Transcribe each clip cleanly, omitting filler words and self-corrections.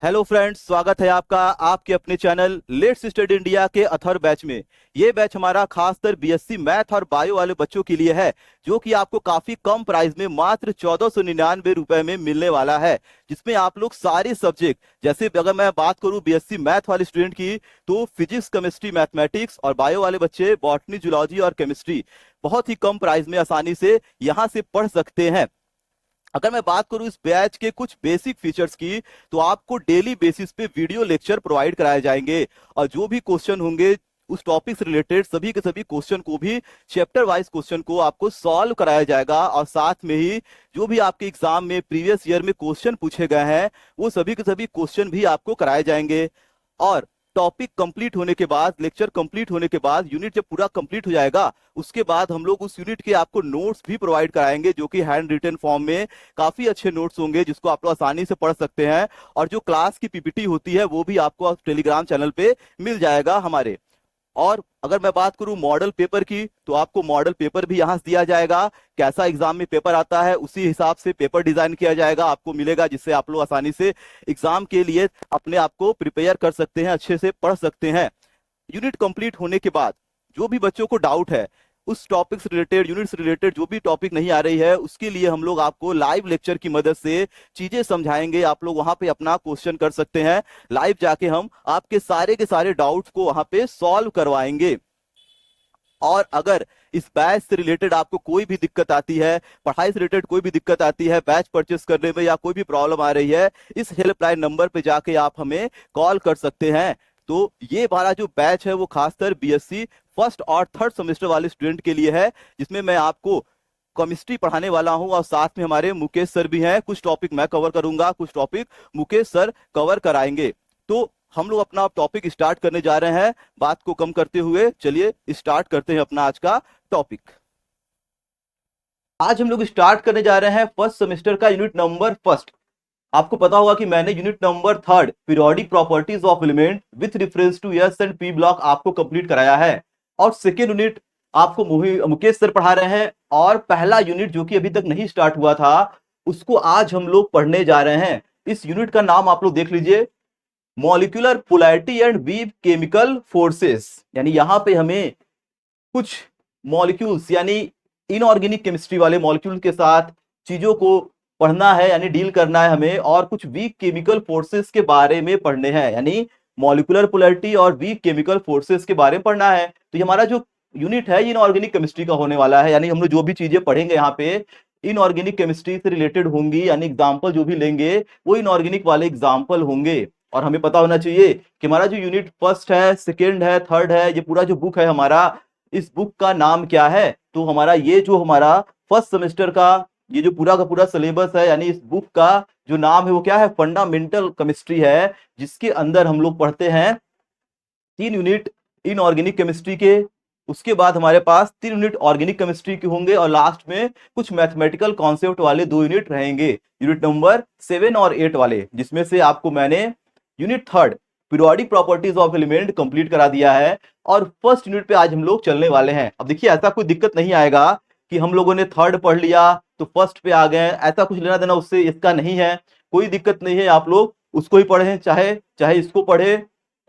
Hello friends, स्वागत है आपका आपके अपने चैनल लेट्स स्टडी इंडिया के अथर बैच में। ये बैच हमारा खासकर बीएससी मैथ और बायो वाले बच्चों के लिए है, जो कि आपको काफी कम प्राइस में मात्र 1499 रुपए में मिलने वाला है। जिसमें आप लोग सारे सब्जेक्ट, जैसे अगर मैं बात करूं बीएससी मैथ वाले स्टूडेंट की, तो फिजिक्स, केमिस्ट्री, मैथमेटिक्स, और बायो वाले बच्चे बॉटनी, जूलॉजी और केमिस्ट्री बहुत ही कम प्राइस में आसानी से यहाँ से पढ़ सकते हैं। अगर मैं बात करूं इस बैच के कुछ बेसिक फीचर्स की, तो आपको डेली बेसिस पे वीडियो लेक्चर प्रोवाइड कराए जाएंगे, और जो भी क्वेश्चन होंगे उस टॉपिक से रिलेटेड सभी के सभी क्वेश्चन को भी चैप्टर वाइज क्वेश्चन को आपको सॉल्व कराया जाएगा। और साथ में ही जो भी आपके एग्जाम में प्रीवियस ईयर में क्वेश्चन पूछे गए हैं, वो सभी के सभी क्वेश्चन भी आपको कराए जाएंगे। और टॉपिक कंप्लीट होने के बाद, लेक्चर कंप्लीट होने के बाद, यूनिट जब पूरा कंप्लीट हो जाएगा, उसके बाद हम लोग उस यूनिट के आपको नोट्स भी प्रोवाइड कराएंगे, जो कि हैंड रिटन फॉर्म में काफी अच्छे नोट्स होंगे, जिसको आप लोग आसानी से पढ़ सकते हैं। और जो क्लास की पीपीटी होती है, वो भी आपको टेलीग्राम चैनल पे मिल जाएगा हमारे। और अगर मैं बात करूं मॉडल पेपर की, तो आपको मॉडल पेपर भी यहां से दिया जाएगा। कैसा एग्जाम में पेपर आता है, उसी हिसाब से पेपर डिजाइन किया जाएगा, आपको मिलेगा, जिससे आप लोग आसानी से एग्जाम के लिए अपने आप को प्रिपेयर कर सकते हैं, अच्छे से पढ़ सकते हैं। यूनिट कंप्लीट होने के बाद जो भी बच्चों को डाउट है, उस टॉपिक से रिलेटेड, यूनिट से रिलेटेड जो भी टॉपिक नहीं आ रही है, उसके लिए हम लोग आपको लाइव लेक्चर की मदद से चीजें समझाएंगे। आप लोग वहां पे अपना क्वेश्चन कर सकते हैं, लाइव जाके हम आपके सारे के सारे डाउट्स को वहां पे सॉल्व करवाएंगे। और अगर इस बैच से रिलेटेड आपको कोई भी दिक्कत आती है, पढ़ाई से रिलेटेड कोई भी दिक्कत आती है, बैच परचेस करने में या कोई भी प्रॉब्लम आ रही है, इस हेल्पलाइन नंबर पे जाके आप हमें कॉल कर सकते हैं। तो ये हमारा जो बैच है वो खासकर बीएससी फर्स्ट और थर्ड सेमेस्टर वाले स्टूडेंट के लिए है, जिसमें मैं आपको केमिस्ट्री पढ़ाने वाला हूं, और साथ में हमारे मुकेश सर भी हैं। कुछ टॉपिक मैं कवर करूंगा, कुछ टॉपिक मुकेश सर कवर कराएंगे। तो हम लोग अपना टॉपिक स्टार्ट करने जा रहे हैं। बात को कम करते हुए चलिए स्टार्ट करते हैं अपना आज का टॉपिक। आज हम लोग स्टार्ट करने जा रहे हैं फर्स्ट सेमेस्टर का यूनिट नंबर फर्स्ट। आपको पता होगा कि मैंने unit number third periodic properties of element with reference to S and P block आपको कंप्लीट कराया है, और सेकेंड यूनिट आपको मुकेश सर पढ़ा रहे हैं। और पहला यूनिट जो कि अभी तक नहीं स्टार्ट हुआ था, उसको आज हम लोग पढ़ने जा रहे हैं। इस यूनिट का नाम आप लोग देख लीजिए, molecular polarity and weak chemical forces. यानी यहां पे हमें कुछ मॉलिक्यूल्स, यानी इनऑर्गेनिक केमिस्ट्री वाले मॉलिक्यूल के साथ चीजों को पढ़ना है, यानी डील करना है हमें। और कुछ वीक केमिकल फोर्सेस के बारे में पढ़ने हैं, यानी मॉलिक्यूलर पोलैरिटी और वीक केमिकल फोर्सेस के बारे में पढ़ना है। तो ये हमारा जो यूनिट है, ये इनऑर्गेनिक केमिस्ट्री का होने वाला है। यानी हम लोग जो भी चीजें पढ़ेंगे यहाँ पे इनऑर्गेनिक केमिस्ट्री से रिलेटेड होंगी, यानी एग्जाम्पल जो भी लेंगे वो इनऑर्गेनिक वाले एग्जाम्पल होंगे। और हमें पता होना चाहिए कि हमारा जो यूनिट फर्स्ट है, सेकेंड है, थर्ड है, ये पूरा जो बुक है हमारा, इस बुक का नाम क्या है। तो हमारा ये जो हमारा फर्स्ट सेमेस्टर का ये जो पूरा का पूरा सिलेबस है, यानी इस बुक का जो नाम है वो क्या है, फंडामेंटल केमिस्ट्री है, जिसके अंदर हम लोग पढ़ते हैं 3 यूनिट इनऑर्गेनिक केमिस्ट्री के। उसके बाद हमारे पास 3 यूनिट ऑर्गेनिक केमिस्ट्री के होंगे, और लास्ट में कुछ मैथमेटिकल कॉन्सेप्ट वाले 2 यूनिट रहेंगे, यूनिट नंबर 7 और 8 वाले, जिसमें से आपको मैंने unit third periodic properties of element complete करा दिया है। और फर्स्ट यूनिट पे आज हम लोग चलने वाले हैं। अब देखिए, ऐसा कोई दिक्कत नहीं आएगा कि हम लोगों ने थर्ड पढ़ लिया तो फर्स्ट पे आ गए, ऐसा कुछ लेना देना उससे इसका नहीं है। कोई दिक्कत नहीं है, आप लोग उसको ही पढ़ें, चाहे चाहे इसको पढ़े,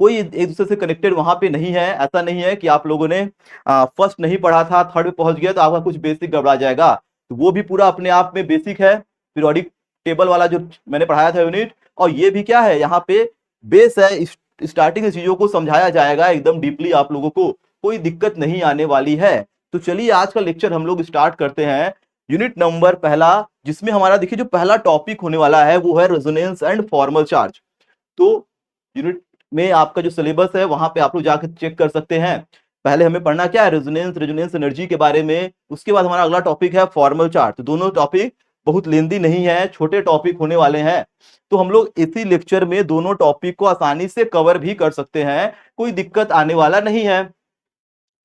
कोई एक दूसरे से कनेक्टेड वहां पे नहीं है। ऐसा नहीं है कि आप लोगों ने फर्स्ट नहीं पढ़ा था, थर्ड पे पहुंच गया तो आपका कुछ बेसिक गड़बड़ा जाएगा। तो वो भी पूरा अपने आप में बेसिक है, पीरियोडिक टेबल वाला जो मैंने पढ़ाया था यूनिट। और ये भी क्या है, यहाँ पे बेस है, स्टार्टिंग से चीजों को समझाया जाएगा एकदम डीपली, आप लोगों को कोई दिक्कत नहीं आने वाली है। तो चलिए आज का लेक्चर हम लोग स्टार्ट करते हैं। यूनिट नंबर पहला, जिसमें हमारा देखिए जो पहला टॉपिक होने वाला है वो है रेजोनेंस एंड फॉर्मल चार्ज। तो यूनिट में आपका जो सिलेबस है वहां पे आप लोग जाकर चेक कर सकते हैं। पहले हमें पढ़ना क्या है, रेजोनेंस एनर्जी के बारे में। उसके बाद हमारा अगला टॉपिक है फॉर्मल चार्ज। तो दोनों टॉपिक बहुत लेंदी नहीं है, छोटे टॉपिक होने वाले हैं। तो हम लोग इसी लेक्चर में दोनों टॉपिक को आसानी से कवर भी कर सकते हैं, कोई दिक्कत आने वाला नहीं है।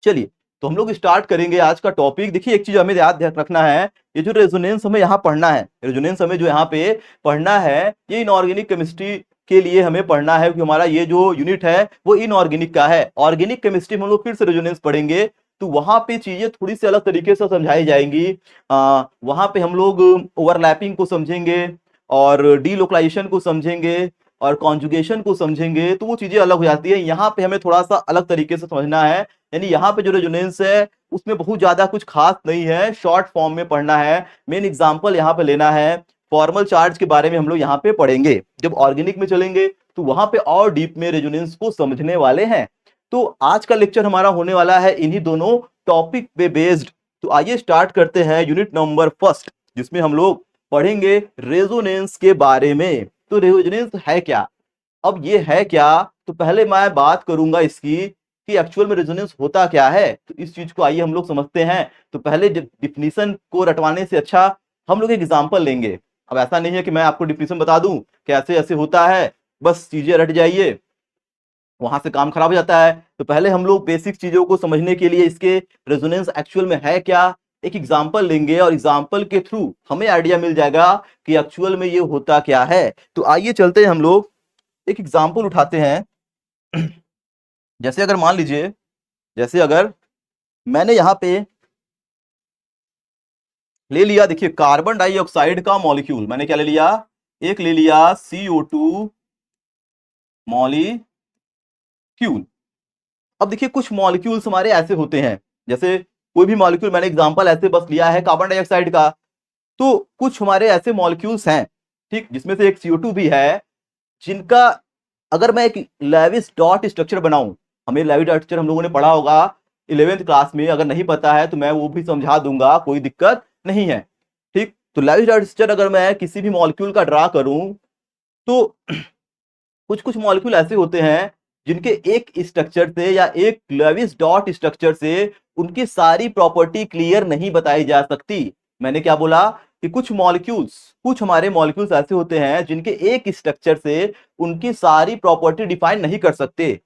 चलिए, तो हम लोग स्टार्ट करेंगे आज का टॉपिक। देखिए, एक चीज हमें याद रखना है, ये जो रेजोनेंस हमें यहाँ पढ़ना है, रेजोनेंस हमें जो यहाँ पे पढ़ना है, ये इनऑर्गेनिक केमिस्ट्री के लिए हमें पढ़ना है, क्योंकि हमारा ये जो यूनिट है वो इनऑर्गेनिक का है। ऑर्गेनिक केमिस्ट्री में हम लोग फिर से रेजोनेंस पढ़ेंगे, तो वहां पे चीजें थोड़ी सी अलग तरीके से समझाई जाएंगी। वहां पे हम लोग ओवरलैपिंग को समझेंगे और डीलोकलाइजेशन को समझेंगे, और कॉन्जुगेशन को समझेंगे तो वो चीजें अलग हो जाती है। यहाँ पे हमें थोड़ा सा अलग तरीके से समझना है, यानी यहाँ पे जो रेजोनेंस है उसमें बहुत ज्यादा कुछ खास नहीं है, शॉर्ट फॉर्म में पढ़ना है। मेन एग्जांपल यहाँ पे लेना है, फॉर्मल चार्ज के बारे में हम लोग यहाँ पे पढ़ेंगे। जब ऑर्गेनिक में चलेंगे तो वहां पे और डीप में रेजोनेंस को समझने वाले हैं। तो आज का लेक्चर हमारा होने वाला है इन्हीं दोनों टॉपिक पे बेस्ड। तो आइए स्टार्ट करते हैं यूनिट नंबर फर्स्ट, जिसमें हम लोग पढ़ेंगे रेजोनेंस के बारे में। तो रेजोनेंस है क्या? अब ये है क्या, तो पहले मैं बात करूंगा इसकी कि एक्चुअल में रेजोनेंस होता क्या है। तो इस चीज को आइए हम लोग समझते हैं। तो पहले डिफिनीशन को रटवाने से अच्छा हम लोग एग्जांपल लेंगे। अब ऐसा नहीं है कि मैं आपको डिफिनीशन बता दूं कैसे ऐसे होता है, बस चीजें रट जाइए, वहां से काम खराब हो जाता है। तो पहले हम लोग बेसिक चीजों को समझने के लिए इसके रेजोनेंस एक्चुअल में है क्या, एक एग्जांपल लेंगे और एग्जांपल के थ्रू हमें आइडिया मिल जाएगा कि एक्चुअल में ये होता क्या है। तो आइए चलते हैं हम लोग एक एग्जांपल उठाते हैं। जैसे अगर मान लीजिए, जैसे अगर मैंने यहां पे ले लिया, देखिए कार्बन डाइऑक्साइड का मॉलिक्यूल, मैंने क्या ले लिया, एक ले लिया CO2 मॉलिक्यूल। अब देखिए कुछ मॉलिक्यूल्स हमारे ऐसे होते हैं, जैसे कोई भी मॉलिक्यूल, मैंने एग्जांपल ऐसे बस लिया है कार्बन डाइऑक्साइड का। तो कुछ हमारे ऐसे मॉलिक्यूल्स हैं, ठीक, जिसमें से एक CO2 भी है, जिनका अगर मैं एक लेविस डॉट स्ट्रक्चर बनाऊं, हमें लेविस डॉट स्ट्रक्चर हम लोगों ने पढ़ा होगा 11th क्लास में, अगर नहीं पता है तो मैं वो भी समझा दूंगा, कोई दिक्कत नहीं है। ठीक, तो लेविस डॉट स्ट्रक्चर अगर मैं किसी भी मॉलिक्यूल का ड्रा करूं तो कुछ कुछ मॉलिक्यूल ऐसे होते हैं जिनके एक स्ट्रक्चर से या एक लेविस डॉट स्ट्रक्चर से उनकी सारी प्रॉपर्टी क्लियर नहीं बताई जा सकती। मैंने क्या बोला कि कुछ मॉलिक्यूल्स, कुछ हमारे मॉलिक्यूल्स ऐसे होते हैं जिनके एक स्ट्रक्चर से उनकी सारी प्रॉपर्टी डिफाइन नहीं कर सकते।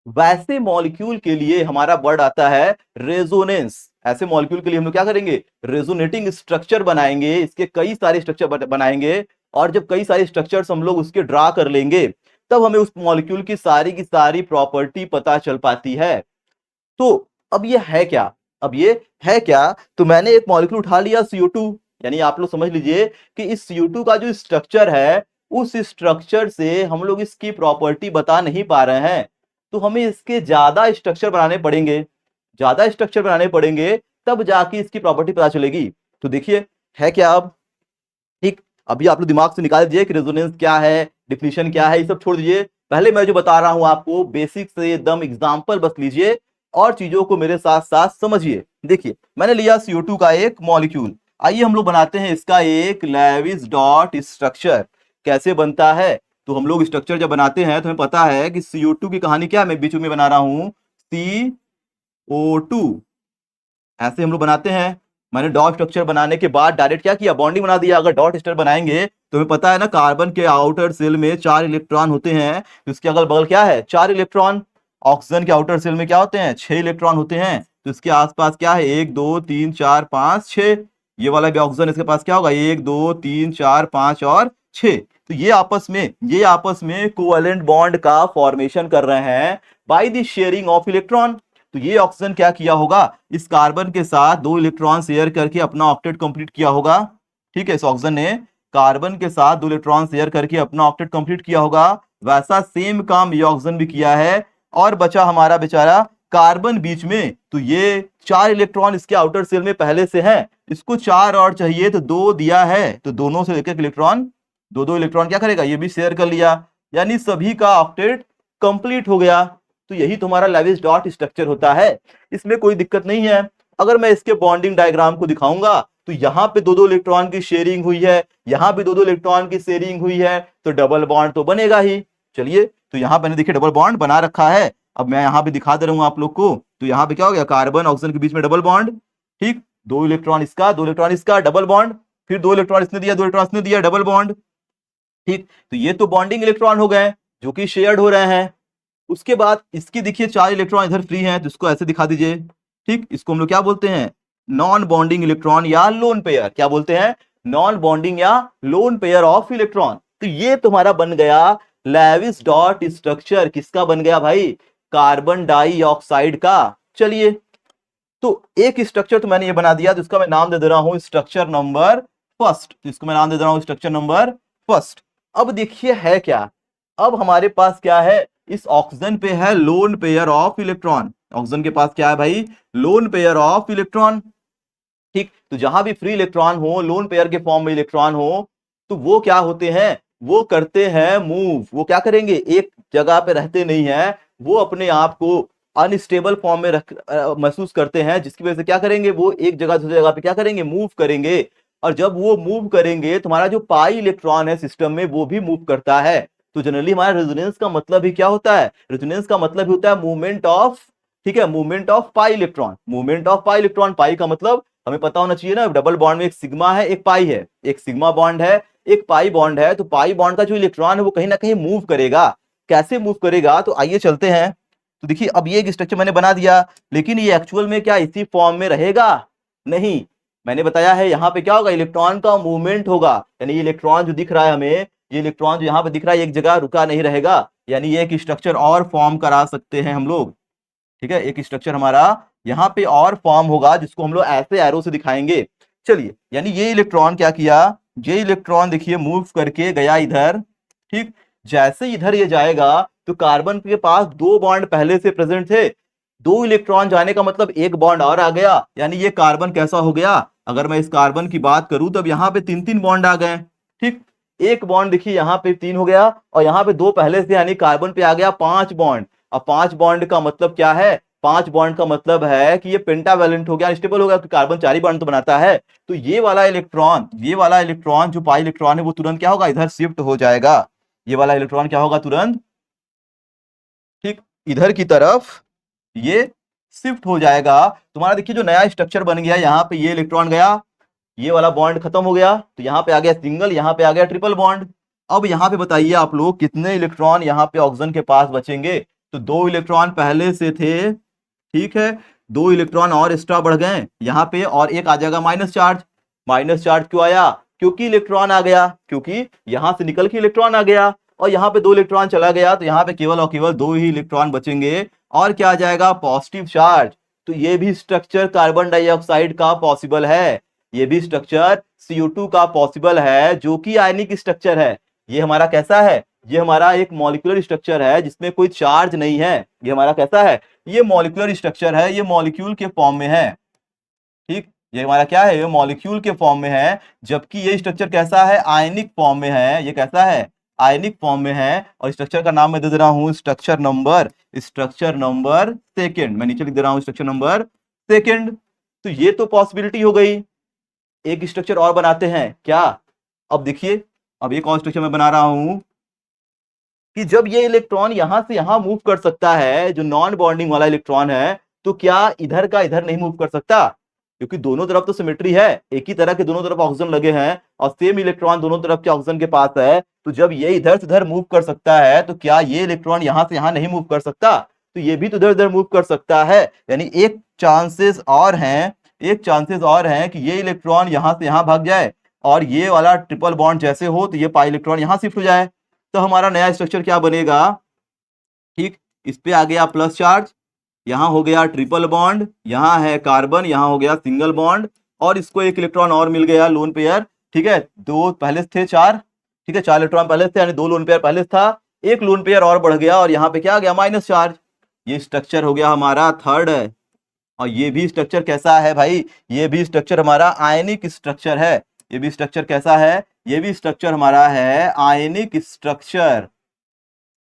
वैसे मॉलिक्यूल के लिए हमारा वर्ड आता है रेजोनेंस। ऐसे मॉलिक्यूल के लिए हम लोग क्या करेंगे, रेजोनेटिंग स्ट्रक्चर बनाएंगे, इसके कई सारे स्ट्रक्चर बनाएंगे, और जब कई सारे स्ट्रक्चर्स हम लोग उसके ड्रा कर लेंगे तब हमें उस मॉलिक्यूल की सारी प्रॉपर्टी पता चल पाती है। तो अब ये है क्या, अब ये है क्या, तो मैंने एक मॉलिक्यूल उठा लिया CO2, यानी आप लोग समझ लीजिए कि इस CO2 का जो स्ट्रक्चर है उस स्ट्रक्चर से हम लोग इसकी प्रॉपर्टी बता नहीं पा रहे हैं, तो हमें इसके ज्यादा स्ट्रक्चर बनाने पड़ेंगे, ज्यादा स्ट्रक्चर बनाने पड़ेंगे तब जाके इसकी प्रॉपर्टी पता चलेगी। तो देखिए है क्या अब, ठीक, अभी आप लोग दिमाग से निकाल दीजिए कि रेजोनेंस क्या है, डिफिनीशन क्या है, ये सब छोड़ दीजिए। पहले मैं जो बता रहा हूं आपको बेसिक से एकदम एग्जांपल बस लीजिए और चीजों को मेरे साथ साथ समझिए। देखिए मैंने लिया CO2 का एक मॉलिक्यूल, आइए हम लोग बनाते हैं इसका एक लेविस डॉट स्ट्रक्चर। कैसे बनता है, तो हम लोग स्ट्रक्चर जब बनाते हैं तो हमें पता है कि CO2 की कहानी क्या है, मैं बीच में बना रहा हूं CO2, ऐसे हम लोग बनाते हैं। मैंने डॉट स्ट्रक्चर बनाने के बाद डायरेक्ट क्या किया, बॉन्डिंग बना दिया। अगर डॉट स्ट्रक्चर बनाएंगे तो हमें पता है ना, कार्बन के आउटर सेल में 4 इलेक्ट्रॉन होते हैं, तो इसके अगल बगल क्या है, 4 इलेक्ट्रॉन। ऑक्सीजन के आउटर सेल में क्या होते हैं, 6 इलेक्ट्रॉन होते हैं, तो इसके आसपास क्या है, 1 2 3 4 5 6। ये वाला भी ऑक्सीजन, इसके पास क्या होगा, 1 2 3 4 5 और 6। तो ये आपस में कोवैलेंट बॉन्ड का फॉर्मेशन कर रहे हैं by the sharing of electron. तो ये ऑक्सीजन क्या किया होगा, इस कार्बन के साथ 2 इलेक्ट्रॉन शेयर करके अपना ऑक्टेट कंप्लीट किया होगा। ठीक है, इस ऑक्सीजन ने कार्बन के साथ 2 इलेक्ट्रॉन शेयर करके अपना ऑक्टेट कंप्लीट किया होगा। वैसा सेम काम ये ऑक्सीजन भी किया है, और बचा हमारा बेचारा कार्बन बीच में। तो ये 4 इलेक्ट्रॉन इसके आउटर सेल में पहले से हैं, इसको 4 और चाहिए तो 2 दिया है, तो दोनों से एक एक इलेक्ट्रॉन, 2 इलेक्ट्रॉन क्या करेगा, ये भी शेयर कर लिया, यानी सभी का ऑक्टेट कंप्लीट हो गया। तो यही तुम्हारा लेविस डॉट स्ट्रक्चर होता है, इसमें कोई दिक्कत नहीं है। अगर मैं इसके बॉन्डिंग डायग्राम को दिखाऊंगा तो यहाँ पे 2 इलेक्ट्रॉन की शेयरिंग हुई है, यहाँ पे 2 इलेक्ट्रॉन की शेयरिंग हुई है, तो डबल बॉन्ड तो बनेगा ही। चलिए, तो यहाँ मैंने देखिए डबल बॉन्ड बना रखा है। अब मैं यहाँ पे दिखा दे रहा हूँ आप लोग को, तो यहाँ पे क्या हो गया, कार्बन ऑक्सीजन के बीच में डबल बॉन्ड, ठीक, 2 इलेक्ट्रॉन इसका, 2 इलेक्ट्रॉन इसका, डबल बॉन्ड, फिर 2 इलेक्ट्रॉन इसने दिया, 2 इलेक्ट्रॉन इसने दिया, डबल बॉन्ड। ठीक, तो ये तो बॉन्डिंग इलेक्ट्रॉन हो गए जो कि शेयर्ड हो रहे हैं। उसके बाद इसकी देखिए 4 इलेक्ट्रॉन इधर फ्री हैं, तो इसको ऐसे दिखा दीजिए। ठीक, इसको हम लोग क्या बोलते हैं, नॉन बॉन्डिंग इलेक्ट्रॉन या लोन पेयर, क्या बोलते हैं, नॉन बॉन्डिंग या लोन पेयर ऑफ इलेक्ट्रॉन। तो ये तुम्हारा बन गया लेविस डॉट स्ट्रक्चर। किसका बन गया भाई, कार्बन डाइऑक्साइड का। चलिए, तो एक स्ट्रक्चर तो मैंने ये बना दिया, तो इसका मैं नाम दे दे रहा हूं स्ट्रक्चर नंबर फर्स्ट। तो इसको मैं नाम दे दे रहा हूं स्ट्रक्चर नंबर फर्स्ट। अब देखिए है क्या, अब हमारे पास क्या है, इस ऑक्सीजन पे है lone pair of electron. Oxygen के पास क्या है भाई, लोन पेयर ऑफ इलेक्ट्रॉन। ठीक, तो जहां भी फ्री इलेक्ट्रॉन हो, लोन पेयर के फॉर्म में इलेक्ट्रॉन हो, तो वो क्या होते हैं, वो करते हैं मूव। वो क्या करेंगे, एक जगह पे रहते नहीं है, वो अपने आप को अनस्टेबल फॉर्म में महसूस करते हैं, जिसकी वजह से क्या करेंगे, वो एक जगह से दूसरी जगह पे क्या करेंगे, मूव करेंगे। और जब वो मूव करेंगे, तुम्हारा जो पाई इलेक्ट्रॉन है सिस्टम में, वो भी मूव करता है। तो जनरली हमारा रेजोनेंस का मतलब ही क्या होता है, रेजोनेंस का मतलब होता है मूवमेंट ऑफ, ठीक है, movement of pi electron. Movement of pi electron, pi का मतलब हमें पता होना चाहिए ना, डबल बॉन्ड में एक सिग्मा है, एक पाई है, एक सिग्मा बॉन्ड है, एक पाई बॉन्ड है। तो पाई बॉन्ड का जो इलेक्ट्रॉन है वो कहीं ना कहीं मूव करेगा। कैसे मूव करेगा, तो आइए चलते हैं। तो देखिए, अब ये एक स्ट्रक्चर मैंने बना दिया, लेकिन ये एक्चुअल में क्या इसी फॉर्म में रहेगा, नहीं। मैंने बताया है यहाँ पे क्या होगा, इलेक्ट्रॉन का मूवमेंट होगा। यानी ये इलेक्ट्रॉन जो दिख रहा है हमें, ये इलेक्ट्रॉन जो यहाँ पे दिख रहा है, एक जगह रुका नहीं रहेगा। यानी ये एक स्ट्रक्चर और फॉर्म करा सकते हैं हम लोग। ठीक है, एक स्ट्रक्चर हमारा यहाँ पे और फॉर्म होगा, जिसको हम लोग ऐसे एरो से दिखाएंगे। चलिए, यानी ये इलेक्ट्रॉन क्या किया, ये इलेक्ट्रॉन देखिए मूव करके गया इधर। ठीक, जैसे इधर ये जाएगा, तो कार्बन के पास दो बॉन्ड पहले से प्रेजेंट थे, दो इलेक्ट्रॉन जाने का मतलब एक बॉन्ड और आ गया। यानी ये कार्बन कैसा हो गया, अगर मैं इस कार्बन की बात करूं, तो अब यहाँ पे तीन तीन बॉन्ड आ गए। ठीक, एक बॉन्ड देखिए यहाँ पे तीन हो गया, और यहाँ पे दो पहले से, यानी कार्बन पे आ गया पांच बॉन्ड। अब पांच बॉन्ड का मतलब क्या है, पांच बॉन्ड का मतलब है कि ये पेंटावैलेंट हो गया, अनस्टेबल हो गया, तो कार्बन चार ही बॉन्ड तो बनाता है। तो ये वाला इलेक्ट्रॉन, ये वाला इलेक्ट्रॉन जो पाई इलेक्ट्रॉन है, वो तुरंत क्या होगा, इधर शिफ्ट हो जाएगा। ये वाला इलेक्ट्रॉन क्या होगा, तुरंत, ठीक, इधर की तरफ ये शिफ्ट हो जाएगा। तुम्हारा देखिए जो नया स्ट्रक्चर बन गया, यहाँ पे ये इलेक्ट्रॉन गया, ये वाला बॉन्ड खत्म हो गया, तो यहाँ पे आ गया सिंगल, यहाँ पे आ गया ट्रिपल बॉन्ड। अब यहाँ पे बताइए आप लोग, कितने इलेक्ट्रॉन यहाँ पे ऑक्सीजन के पास बचेंगे, तो दो इलेक्ट्रॉन पहले से थे। ठीक है, दो इलेक्ट्रॉन और एक्स्ट्रा बढ़ गए यहाँ पे, और एक आ जाएगा माइनस चार्ज। माइनस चार्ज क्यों आया, क्योंकि इलेक्ट्रॉन आ गया, क्योंकि यहां से निकल के इलेक्ट्रॉन आ गया, और यहाँ पे दो इलेक्ट्रॉन चला गया, तो यहाँ पे केवल और केवल दो ही इलेक्ट्रॉन बचेंगे। और क्या आ जाएगा, पॉजिटिव चार्ज। तो ये भी स्ट्रक्चर कार्बन डाइऑक्साइड का पॉसिबल है, ये भी स्ट्रक्चर CO2 का पॉसिबल है, जो कि आयनिक स्ट्रक्चर है। ये हमारा कैसा है, ये हमारा एक मॉलिक्यूलर स्ट्रक्चर है, जिसमें कोई चार्ज नहीं है। ये हमारा कैसा है, ये मॉलिक्यूलर स्ट्रक्चर है, ये मॉलिक्यूल के फॉर्म में है। ठीक, ये हमारा क्या है, ये मॉलिक्यूल के फॉर्म में है। जबकि ये स्ट्रक्चर कैसा है, आयनिक फॉर्म में है। ये कैसा है, आयनिक फॉर्म में है। और स्ट्रक्चर का नाम मैं दे रहा हूं स्ट्रक्चर नंबर सेकंड। मैं नीचे लिख दे रहा हूं स्ट्रक्चर नंबर सेकंड। तो ये तो पॉसिबिलिटी हो गई। एक स्ट्रक्चर और बनाते हैं क्या, अब देखिए, अब एक और स्ट्रक्चर मैं बना रहा हूं, कि जब ये इलेक्ट्रॉन यहां से यहां मूव कर सकता है, जो नॉन बॉन्डिंग वाला इलेक्ट्रॉन है, तो क्या इधर का इधर नहीं मूव कर सकता, क्योंकि दोनों तरफ तो सिमेट्री है, एक ही तरह के दोनों तरफ ऑक्सीजन लगे हैं, और सेम इलेक्ट्रॉन दोनों तरफ के ऑक्सीजन के पास है। तो जब ये इधर से इधर मूव कर सकता है, तो क्या ये इलेक्ट्रॉन यहां से यहां नहीं मूव कर सकता, तो ये भी तो इधर उधर मूव कर सकता है। यानी एक चांसेस और हैं, एक चांसेस और हैं कि ये इलेक्ट्रॉन यहां से यहां भाग जाए, और ये वाला ट्रिपल बॉन्ड जैसे हो, तो ये पाई इलेक्ट्रॉन यहां शिफ्ट हो जाए। तो हमारा नया स्ट्रक्चर क्या बनेगा, ठीक, इस पे आ गया प्लस चार्ज, यहां हो गया ट्रिपल बॉन्ड, यहां है कार्बन, यहां हो गया सिंगल बॉन्ड, और इसको एक इलेक्ट्रॉन और मिल गया, लोन पेयर। ठीक है, दो पहले थे चार, ठीक है, चार इलेक्ट्रॉन पहले थे, यानी दो लोन पेयर पहले था, एक लोन पेयर और बढ़ गया, और यहाँ पे क्या आ गया, माइनस चार्ज। ये स्ट्रक्चर हो गया हमारा थर्ड है। और ये भी स्ट्रक्चर कैसा है भाई, ये भी स्ट्रक्चर हमारा आयनिक स्ट्रक्चर है। ये भी स्ट्रक्चर कैसा है, ये भी स्ट्रक्चर हमारा है आयनिक स्ट्रक्चर।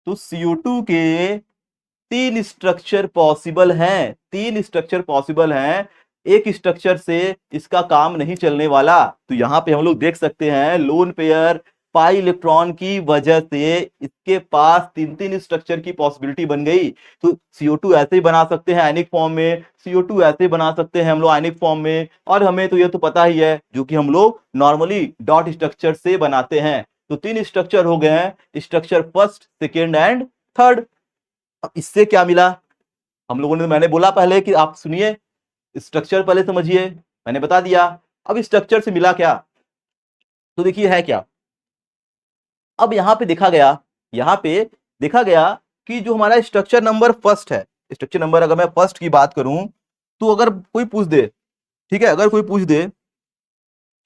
तो CO2 के तीन स्ट्रक्चर पॉसिबल हैं, तीन स्ट्रक्चर पॉसिबल हैं, एक स्ट्रक्चर से इसका काम नहीं चलने वाला। तो यहां पे हम लोग देख सकते हैं, लोन पेयर पाई इलेक्ट्रॉन की वजह से इसके पास तीन तीन स्ट्रक्चर की पॉसिबिलिटी बन गई। तो CO2 ऐसे ही बना सकते हैं आयनिक फॉर्म में, CO2 ऐसे ही बना सकते हैं हम लोग आयनिक फॉर्म में, और हमें तो ये तो पता ही है, जो कि हम लोग नॉर्मली डॉट स्ट्रक्चर से बनाते हैं। तो तीन स्ट्रक्चर हो गए हैं, structure first, second and third. अब इससे क्या मिला, हम लोगों ने, मैंने बोला पहले कि आप सुनिए, स्ट्रक्चर पहले समझिए, मैंने बता दिया। अब स्ट्रक्चर से मिला क्या, तो देखिए है क्या। अब यहां पे देखा गया, यहां पे देखा गया कि जो हमारा स्ट्रक्चर नंबर फर्स्ट है, स्ट्रक्चर नंबर अगर मैं फर्स्ट की बात करूं, तो अगर कोई पूछ दे, ठीक है, अगर कोई पूछ दे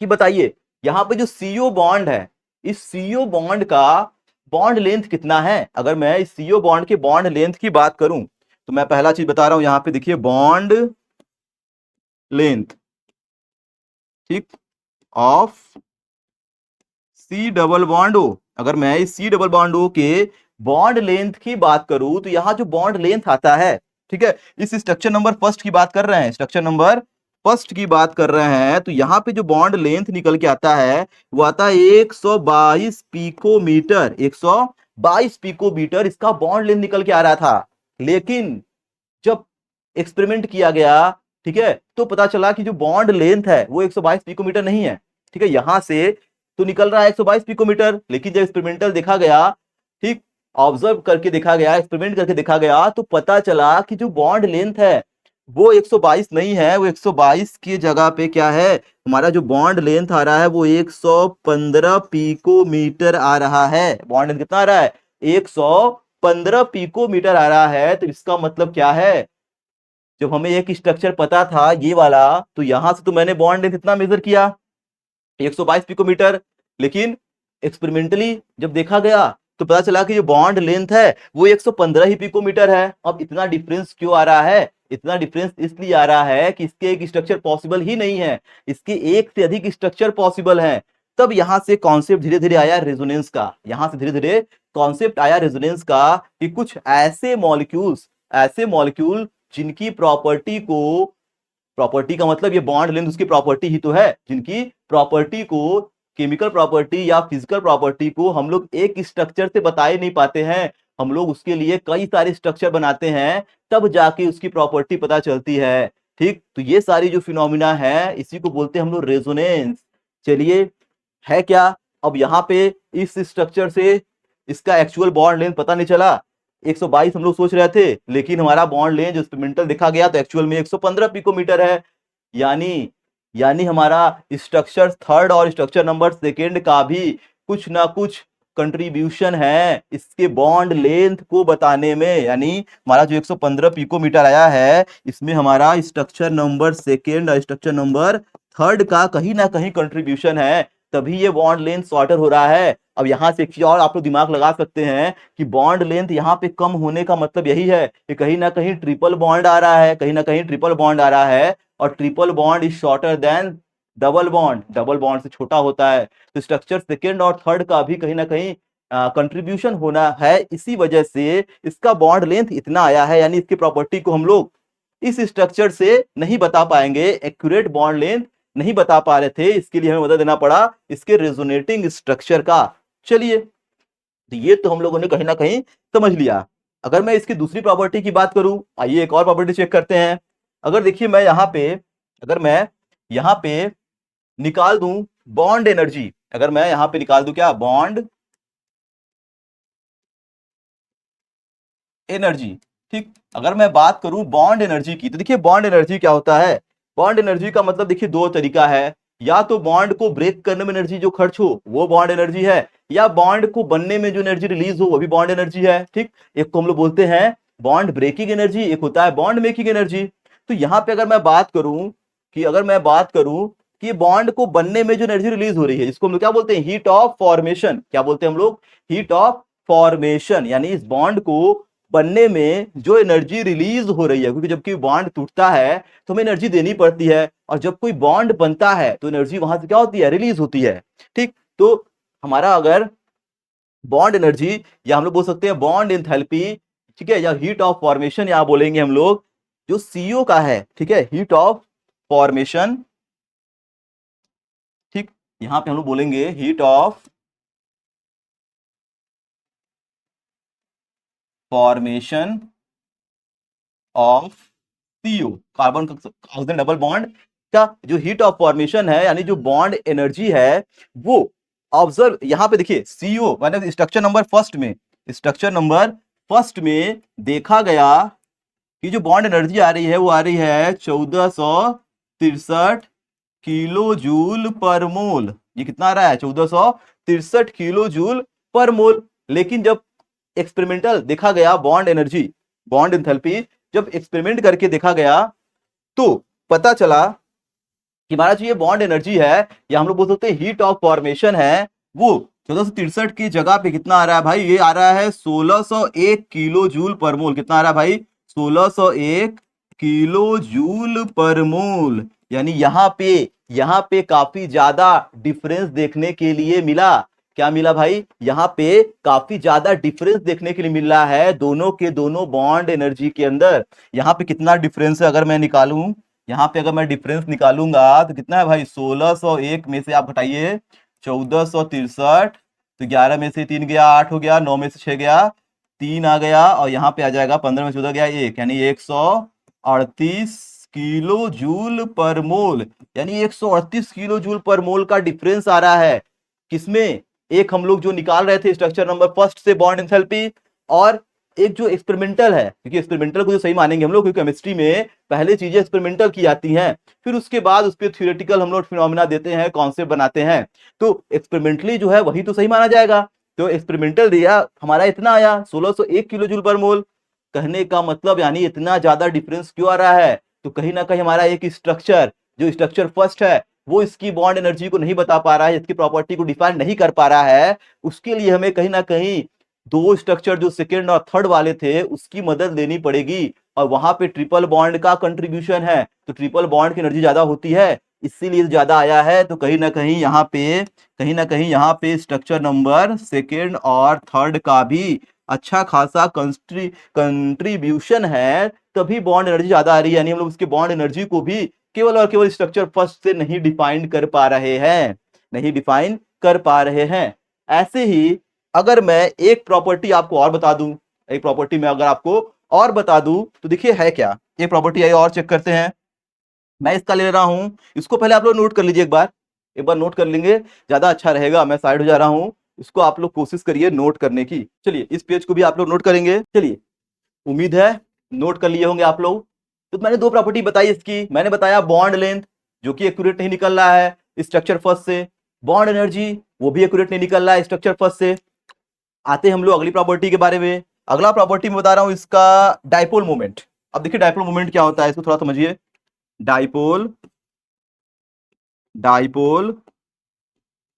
कि बताइए, यहां पे जो CO बॉन्ड है, इस CO बॉन्ड का बॉन्ड लेंथ कितना है। अगर मैं इस CO बॉन्ड के बॉन्ड लेंथ की बात करूं तो मैं पहला चीज बता रहा हूं, यहां पे देखिए बॉन्ड लेंथ, ठीक, of C double bond O। अगर मैं इस C डबल बॉन्ड O के बॉन्ड लेंथ की बात करूं तो यहां जो बॉन्ड लेंथ आता है, ठीक है, इस स्ट्रक्चर नंबर फर्स्ट की बात कर रहे हैं, स्ट्रक्चर नंबर फर्स्ट की बात कर रहे हैं, तो यहां पे जो बॉन्ड लेंथ निकल के आता है वो आता है 122 पिकोमीटर। 122 पिकोमीटर इसका बॉन्ड लेंथ निकल के आ रहा था। लेकिन जब एक्सपेरिमेंट किया गया, ठीक है, तो पता चला कि जो बॉन्ड लेंथ है वो 122 पिकोमीटर नहीं है। ठीक है, यहां से तो निकल रहा है 122 पिकोमीटर, लेकिन जब एक्सपेरिमेंटल देखा गया, ठीक, ऑब्जर्व करके देखा गया, एक्सपेरिमेंट करके देखा गया, तो पता चला कि जो बॉन्ड लेंथ है वो 122 नहीं है। वो 122 की जगह पे क्या है, हमारा जो बॉन्ड लेंथ आ रहा है वो 115 पिकोमीटर आ रहा है। बॉन्ड लेंथ कितना आ रहा है, 115 पिकोमीटर आ रहा है। तो इसका मतलब क्या है, जब हमें एक स्ट्रक्चर पता था ये वाला, तो यहां से तो मैंने बॉन्ड लेंथ इतना मेजर किया 122 पिकोमीटर, लेकिन एक्सपेरिमेंटली जब देखा गया तो पता चला कि जो बॉन्ड लेंथ है वो 115 ही पिकोमीटर है। अब इतना डिफरेंस क्यों आ रहा है, इतना डिफरेंस इसलिए आ रहा है कि इसके एक स्ट्रक्चर पॉसिबल ही नहीं है, इसके एक से अधिक स्ट्रक्चर पॉसिबल है। तब यहां से कॉन्सेप्ट धीरे धीरे आया रेजोनेंस का, यहां से धीरे धीरे कॉन्सेप्ट आया रेजोनेंस का कि कुछ ऐसे मॉलिक्यूल जिनकी प्रॉपर्टी को, प्रॉपर्टी का मतलब ये बॉन्ड लेंथ उसकी प्रॉपर्टी ही तो है, जिनकी प्रॉपर्टी को, केमिकल प्रॉपर्टी या फिजिकल प्रॉपर्टी को हम लोग एक स्ट्रक्चर से बता ही नहीं पाते हैं, हम लोग उसके लिए कई सारे स्ट्रक्चर बनाते हैं, तब जाके उसकी प्रॉपर्टी पता चलती है। ठीक, तो ये सारी जो फिनोमिना है इसी को बोलते हैं हम लोग रेजोनेंस। चलिए, है क्या, अब यहाँ पे इस स्ट्रक्चर से इसका एक्चुअल बॉन्ड लेंथ पता नहीं चला, 122 हम लोग सोच रहे थे, लेकिन हमारा बॉन्ड लेंथ जो एक्सपेरिमेंटल देखा गया तो एक्चुअल में 115 पिकोमीटर है। यानी यानी हमारा स्ट्रक्चर थर्ड और स्ट्रक्चर नंबर सेकेंड का भी कुछ ना कुछ कंट्रीब्यूशन है इसके बॉन्ड लेंथ को बताने में। यानी हमारा जो 115 पिकोमीटर आया है इसमें हमारा स्ट्रक्चर नंबर सेकेंड और स्ट्रक्चर नंबर थर्ड का कहीं ना कहीं कंट्रीब्यूशन है, तभी ये बॉन्ड लेंथ शॉर्टर हो रहा है। अब यहां से एक चीज और आप लोग दिमाग लगा सकते हैं कि बॉन्ड लेंथ यहाँ पे कम होने का मतलब यही है कि कहीं ना कहीं ट्रिपल बॉन्ड आ रहा है, कहीं ना कहीं ट्रिपल बॉन्ड आ रहा है, और triple bond is shorter than double bond, double bond से छोटा होता है। तो स्ट्रक्चर सेकेंड और थर्ड का भी कहीं ना कहीं कंट्रीब्यूशन होना है, इसी वजह से इसका बॉन्ड लेंथ इतना आया है। यानी इसकी प्रॉपर्टी को हम लोग इस स्ट्रक्चर से नहीं बता पाएंगे, एक्यूरेट बॉन्ड लेंथ नहीं बता पा रहे थे, इसके लिए हमें मदद देना पड़ा इसके रेजोनेटिंग स्ट्रक्चर का। चलिए, तो ये तो हम लोगों ने कहीं ना कहीं समझ लिया। अगर मैं इसकी दूसरी प्रॉपर्टी की बात करूं, आइए एक और प्रॉपर्टी चेक करते हैं। अगर देखिए मैं यहां पे, अगर मैं यहां पे निकाल दूं बॉन्ड एनर्जी, अगर मैं यहां पे निकाल दूं क्या, बॉन्ड एनर्जी, ठीक, अगर मैं बात करूं बॉन्ड एनर्जी की, तो देखिए बॉन्ड एनर्जी क्या होता है। बॉन्ड एनर्जी का मतलब देखिए दो तरीका है, या तो बॉन्ड को ब्रेक करने में एनर्जी जो खर्च हो वो बॉन्ड एनर्जी है, या बॉन्ड को बनने में जो एनर्जी रिलीज हो वो भी बॉन्ड एनर्जी है। ठीक, एक को हम लोग बोलते हैं बॉन्ड ब्रेकिंग एनर्जी, एक होता है बॉन्ड मेकिंग एनर्जी। तो यहां पे अगर मैं बात करूं कि, अगर मैं बात करूं कि बॉन्ड को बनने में जो एनर्जी रिलीज हो रही है, जिसको हम लोग क्या बोलते हैं, हीट ऑफ फॉर्मेशन, क्या बोलते हैं हम लोग, हीट ऑफ फॉर्मेशन। यानी इस बॉन्ड को बनने में जो एनर्जी रिलीज हो रही है, क्योंकि जब कोई बॉन्ड टूटता है तो हमें एनर्जी देनी पड़ती है, और जब कोई बॉन्ड बनता है तो एनर्जी वहां से क्या होती है, रिलीज होती है। ठीक, तो हमारा अगर बॉन्ड एनर्जी, या हम लोग बोल सकते हैं बॉन्ड एंथैल्पी, ठीक है, या हीट ऑफ फॉर्मेशन यहां बोलेंगे हम लोग, जो सीओ का है, ठीक है, हीट ऑफ फॉर्मेशन, ठीक, यहां पे हम लोग बोलेंगे heat of formation of CO, carbon oxygen double bond का जो हीट ऑफ फॉर्मेशन है, यानी जो बॉन्ड एनर्जी है वो, ऑब्जर्व यहां पे देखिए सीओ माने स्ट्रक्चर नंबर फर्स्ट में, स्ट्रक्चर नंबर फर्स्ट में देखा गया कि जो बॉन्ड एनर्जी आ रही है वो आ रही है 1463 किलो जूल पर मोल। ये कितना आ रहा है, 1463 किलो जूल पर मोल। लेकिन जब एक्सपेरिमेंटल देखा गया बॉन्ड एनर्जी, बॉन्ड एंथैल्पी, जब एक्सपेरिमेंट करके देखा गया तो पता चला कि हमारा जो ये बॉन्ड एनर्जी है, या हम लोग बोल सकते हैं हीट ऑफ फॉर्मेशन है, वो 1463 की जगह पे कितना आ रहा है भाई? ये आ रहा है 1601 किलो जूल पर मोल। कितना आ रहा है भाई? 1601 किलो जूल पर मोल। यानी यहाँ पे काफी ज्यादा डिफरेंस देखने के लिए मिला। क्या मिला भाई? यहाँ पे काफी ज्यादा डिफरेंस देखने के लिए मिल रहा है दोनों के दोनों बॉन्ड एनर्जी के अंदर। यहाँ पे कितना डिफरेंस है अगर मैं निकालूं, यहाँ पे अगर मैं डिफरेंस निकालूंगा तो कितना है भाई? 1601 में से आप घटाइए 1463, तो 11 में से 3 गया 8 हो गया, 9 में से 6 गया 3 आ गया, और यहाँ पे आ जाएगा 15 में 14 गया 1, यानी 138 किलो जूल पर मोल। यानी 138 किलो जूल पर मोल का डिफरेंस आ रहा है। किसमें? एक हम लोग जो निकाल रहे थे स्ट्रक्चर नंबर फर्स्ट से बॉन्ड एंथैल्पी, और एक जो एक्सपेरिमेंटल है, क्योंकि एक्सपेरिमेंटल को जो सही मानेंगे हम लोग, क्योंकि केमिस्ट्री में पहले चीजें एक्सपेरिमेंटल की जाती हैं, फिर उसके बाद उस पर थ्योरेटिकल हम लोग फिनोमिना देते हैं, कॉन्सेप्ट बनाते हैं। तो एक्सपेरिमेंटली जो है वही तो सही माना जाएगा। तो एक्सपेरिमेंटल दिया हमारा इतना आया 1601 किलो जूल पर मोल। कहने का मतलब यानी इतना ज्यादा डिफरेंस क्यों आ रहा है? तो कहीं ना कहीं हमारा एक स्ट्रक्चर, जो स्ट्रक्चर फर्स्ट है, वो इसकी बॉन्ड एनर्जी को नहीं बता पा रहा है, इसकी प्रॉपर्टी को डिफाइन नहीं कर पा रहा है। उसके लिए हमें कहीं ना कहीं दो स्ट्रक्चर जो सेकेंड और थर्ड वाले थे उसकी मदद लेनी पड़ेगी, और वहां पे ट्रिपल बॉन्ड का कंट्रीब्यूशन है, तो ट्रिपल बॉन्ड की एनर्जी ज्यादा होती है, इसीलिए ज्यादा आया है। तो कहीं ना कहीं यहाँ पे स्ट्रक्चर नंबर सेकेंड और थर्ड का भी अच्छा खासा कंट्रीब्यूशन है, तभी बॉन्ड एनर्जी ज्यादा आ रही है। यानी हम लोग उसके बॉन्ड एनर्जी को भी केवल और केवल स्ट्रक्चर फर्स्ट से नहीं डिफाइन कर पा रहे हैं, नहीं डिफाइन कर पा रहे हैं। ऐसे ही अगर मैं एक प्रॉपर्टी आपको और बता दूं, एक प्रॉपर्टी में अगर आपको और बता दूं, तो देखिए है क्या ये प्रॉपर्टी है, और चेक करते हैं। मैं इसका ले रहा हूं, इसको पहले आप लोग नोट कर लीजिए, एक बार नोट कर लेंगे ज्यादा अच्छा रहेगा। मैं साइड हो जा रहा हूं, इसको आप लोग कोशिश करिए नोट करने की। चलिए इस पेज को भी आप लोग नोट करेंगे। चलिए, उम्मीद है नोट कर लिए होंगे आप लोग। तो मैंने दो प्रॉपर्टी बताई इसकी। मैंने बताया बॉन्ड लेंथ, जो कि एक्यूरेट नहीं निकल रहा है स्ट्रक्चर फर्स्ट से। बॉन्ड एनर्जी, वो भी एक्यूरेट नहीं निकल रहा है स्ट्रक्चर फर्स्ट से। आते हैं हम लोग अगली प्रॉपर्टी के बारे में। अगला प्रॉपर्टी में बता रहा हूं इसका डाइपोल मोमेंट। अब देखिए डाइपोल मोमेंट क्या होता है, इसको थोड़ा समझिए। डाइपोल डाइपोल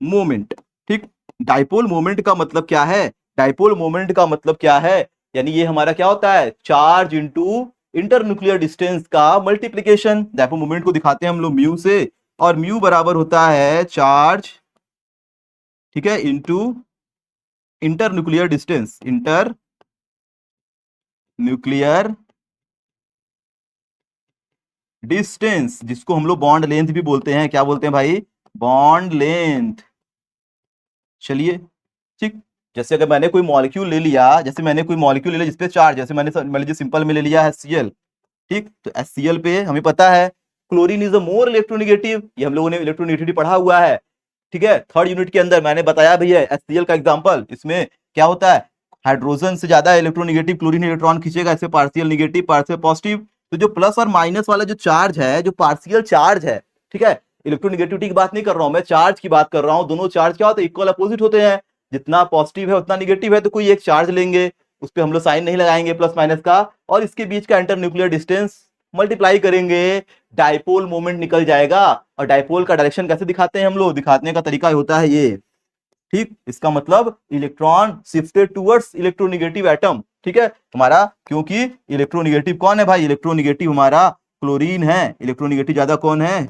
मोमेंट, ठीक। डाइपोल मोमेंट का मतलब क्या है? डाइपोल मोमेंट का मतलब क्या है? यानी ये हमारा क्या होता है? चार्ज इंटू इंटरन्यूक्लियर डिस्टेंस का मल्टीप्लीकेशन। डाइपोल मोमेंट को दिखाते हैं हम लोग म्यू से, और म्यू बराबर होता है चार्ज, ठीक है, into internuclear distance, inter nuclear distance, जिसको हम लोग बॉन्ड लेंथ भी बोलते हैं। क्या बोलते हैं भाई? Bond length. चलिए, ठीक। जैसे अगर मैंने कोई मॉलिक्यूल ले लिया, जिसपे चार्ज, जैसे मैंने मान लीजिए सिंपल में ले लिया है Cl, ठीक। तो HCl पे हमें पता है chlorine is a more electronegative, ये हम लोगों ने इलेक्ट्रोनेगेटिविटी पढ़ा हुआ है, ठीक है। थर्ड यूनिट के अंदर मैंने बताया भी है HCl का एग्जांपल। इसमें क्या होता है? हाइड्रोजन से ज्यादा इलेक्ट्रोनेगेटिव क्लोरीन इलेक्ट्रॉन खींचेगा, इससे पार्शियल नेगेटिव पार्शियल पॉजिटिव। तो जो प्लस और माइनस वाला जो चार्ज है, जो पार्शियल चार्ज है, ठीक है, इलेक्ट्रोनेगेटिविटी की बात नहीं कर रहा हूं मैं, चार्ज की बात कर रहा हूं। दोनों चार्ज क्या होते हैं? इक्वल अपोजिट होते हैं। जितना पॉजिटिव है उतना निगेटिव है, तो कोई एक चार्ज लेंगे, उस पर हम लोग साइन नहीं लगाएंगे प्लस माइनस का, और इसके बीच का इंटर न्यूक्लियर डिस्टेंस मल्टीप्लाई करेंगे, डाइपोल मोमेंट निकल जाएगा। और डाइपोल का डायरेक्शन कैसे दिखाते हैं हम लोग? दिखाने का तरीका होता है ये, ठीक। इसका मतलब electron shifted towards electronegative atom, ठीक है हमारा, क्योंकि इलेक्ट्रोनेगेटिव कौन है भाई? इलेक्ट्रोनेगेटिव हमारा क्लोरीन है। इलेक्ट्रोनेगेटिव ज्यादा कौन है?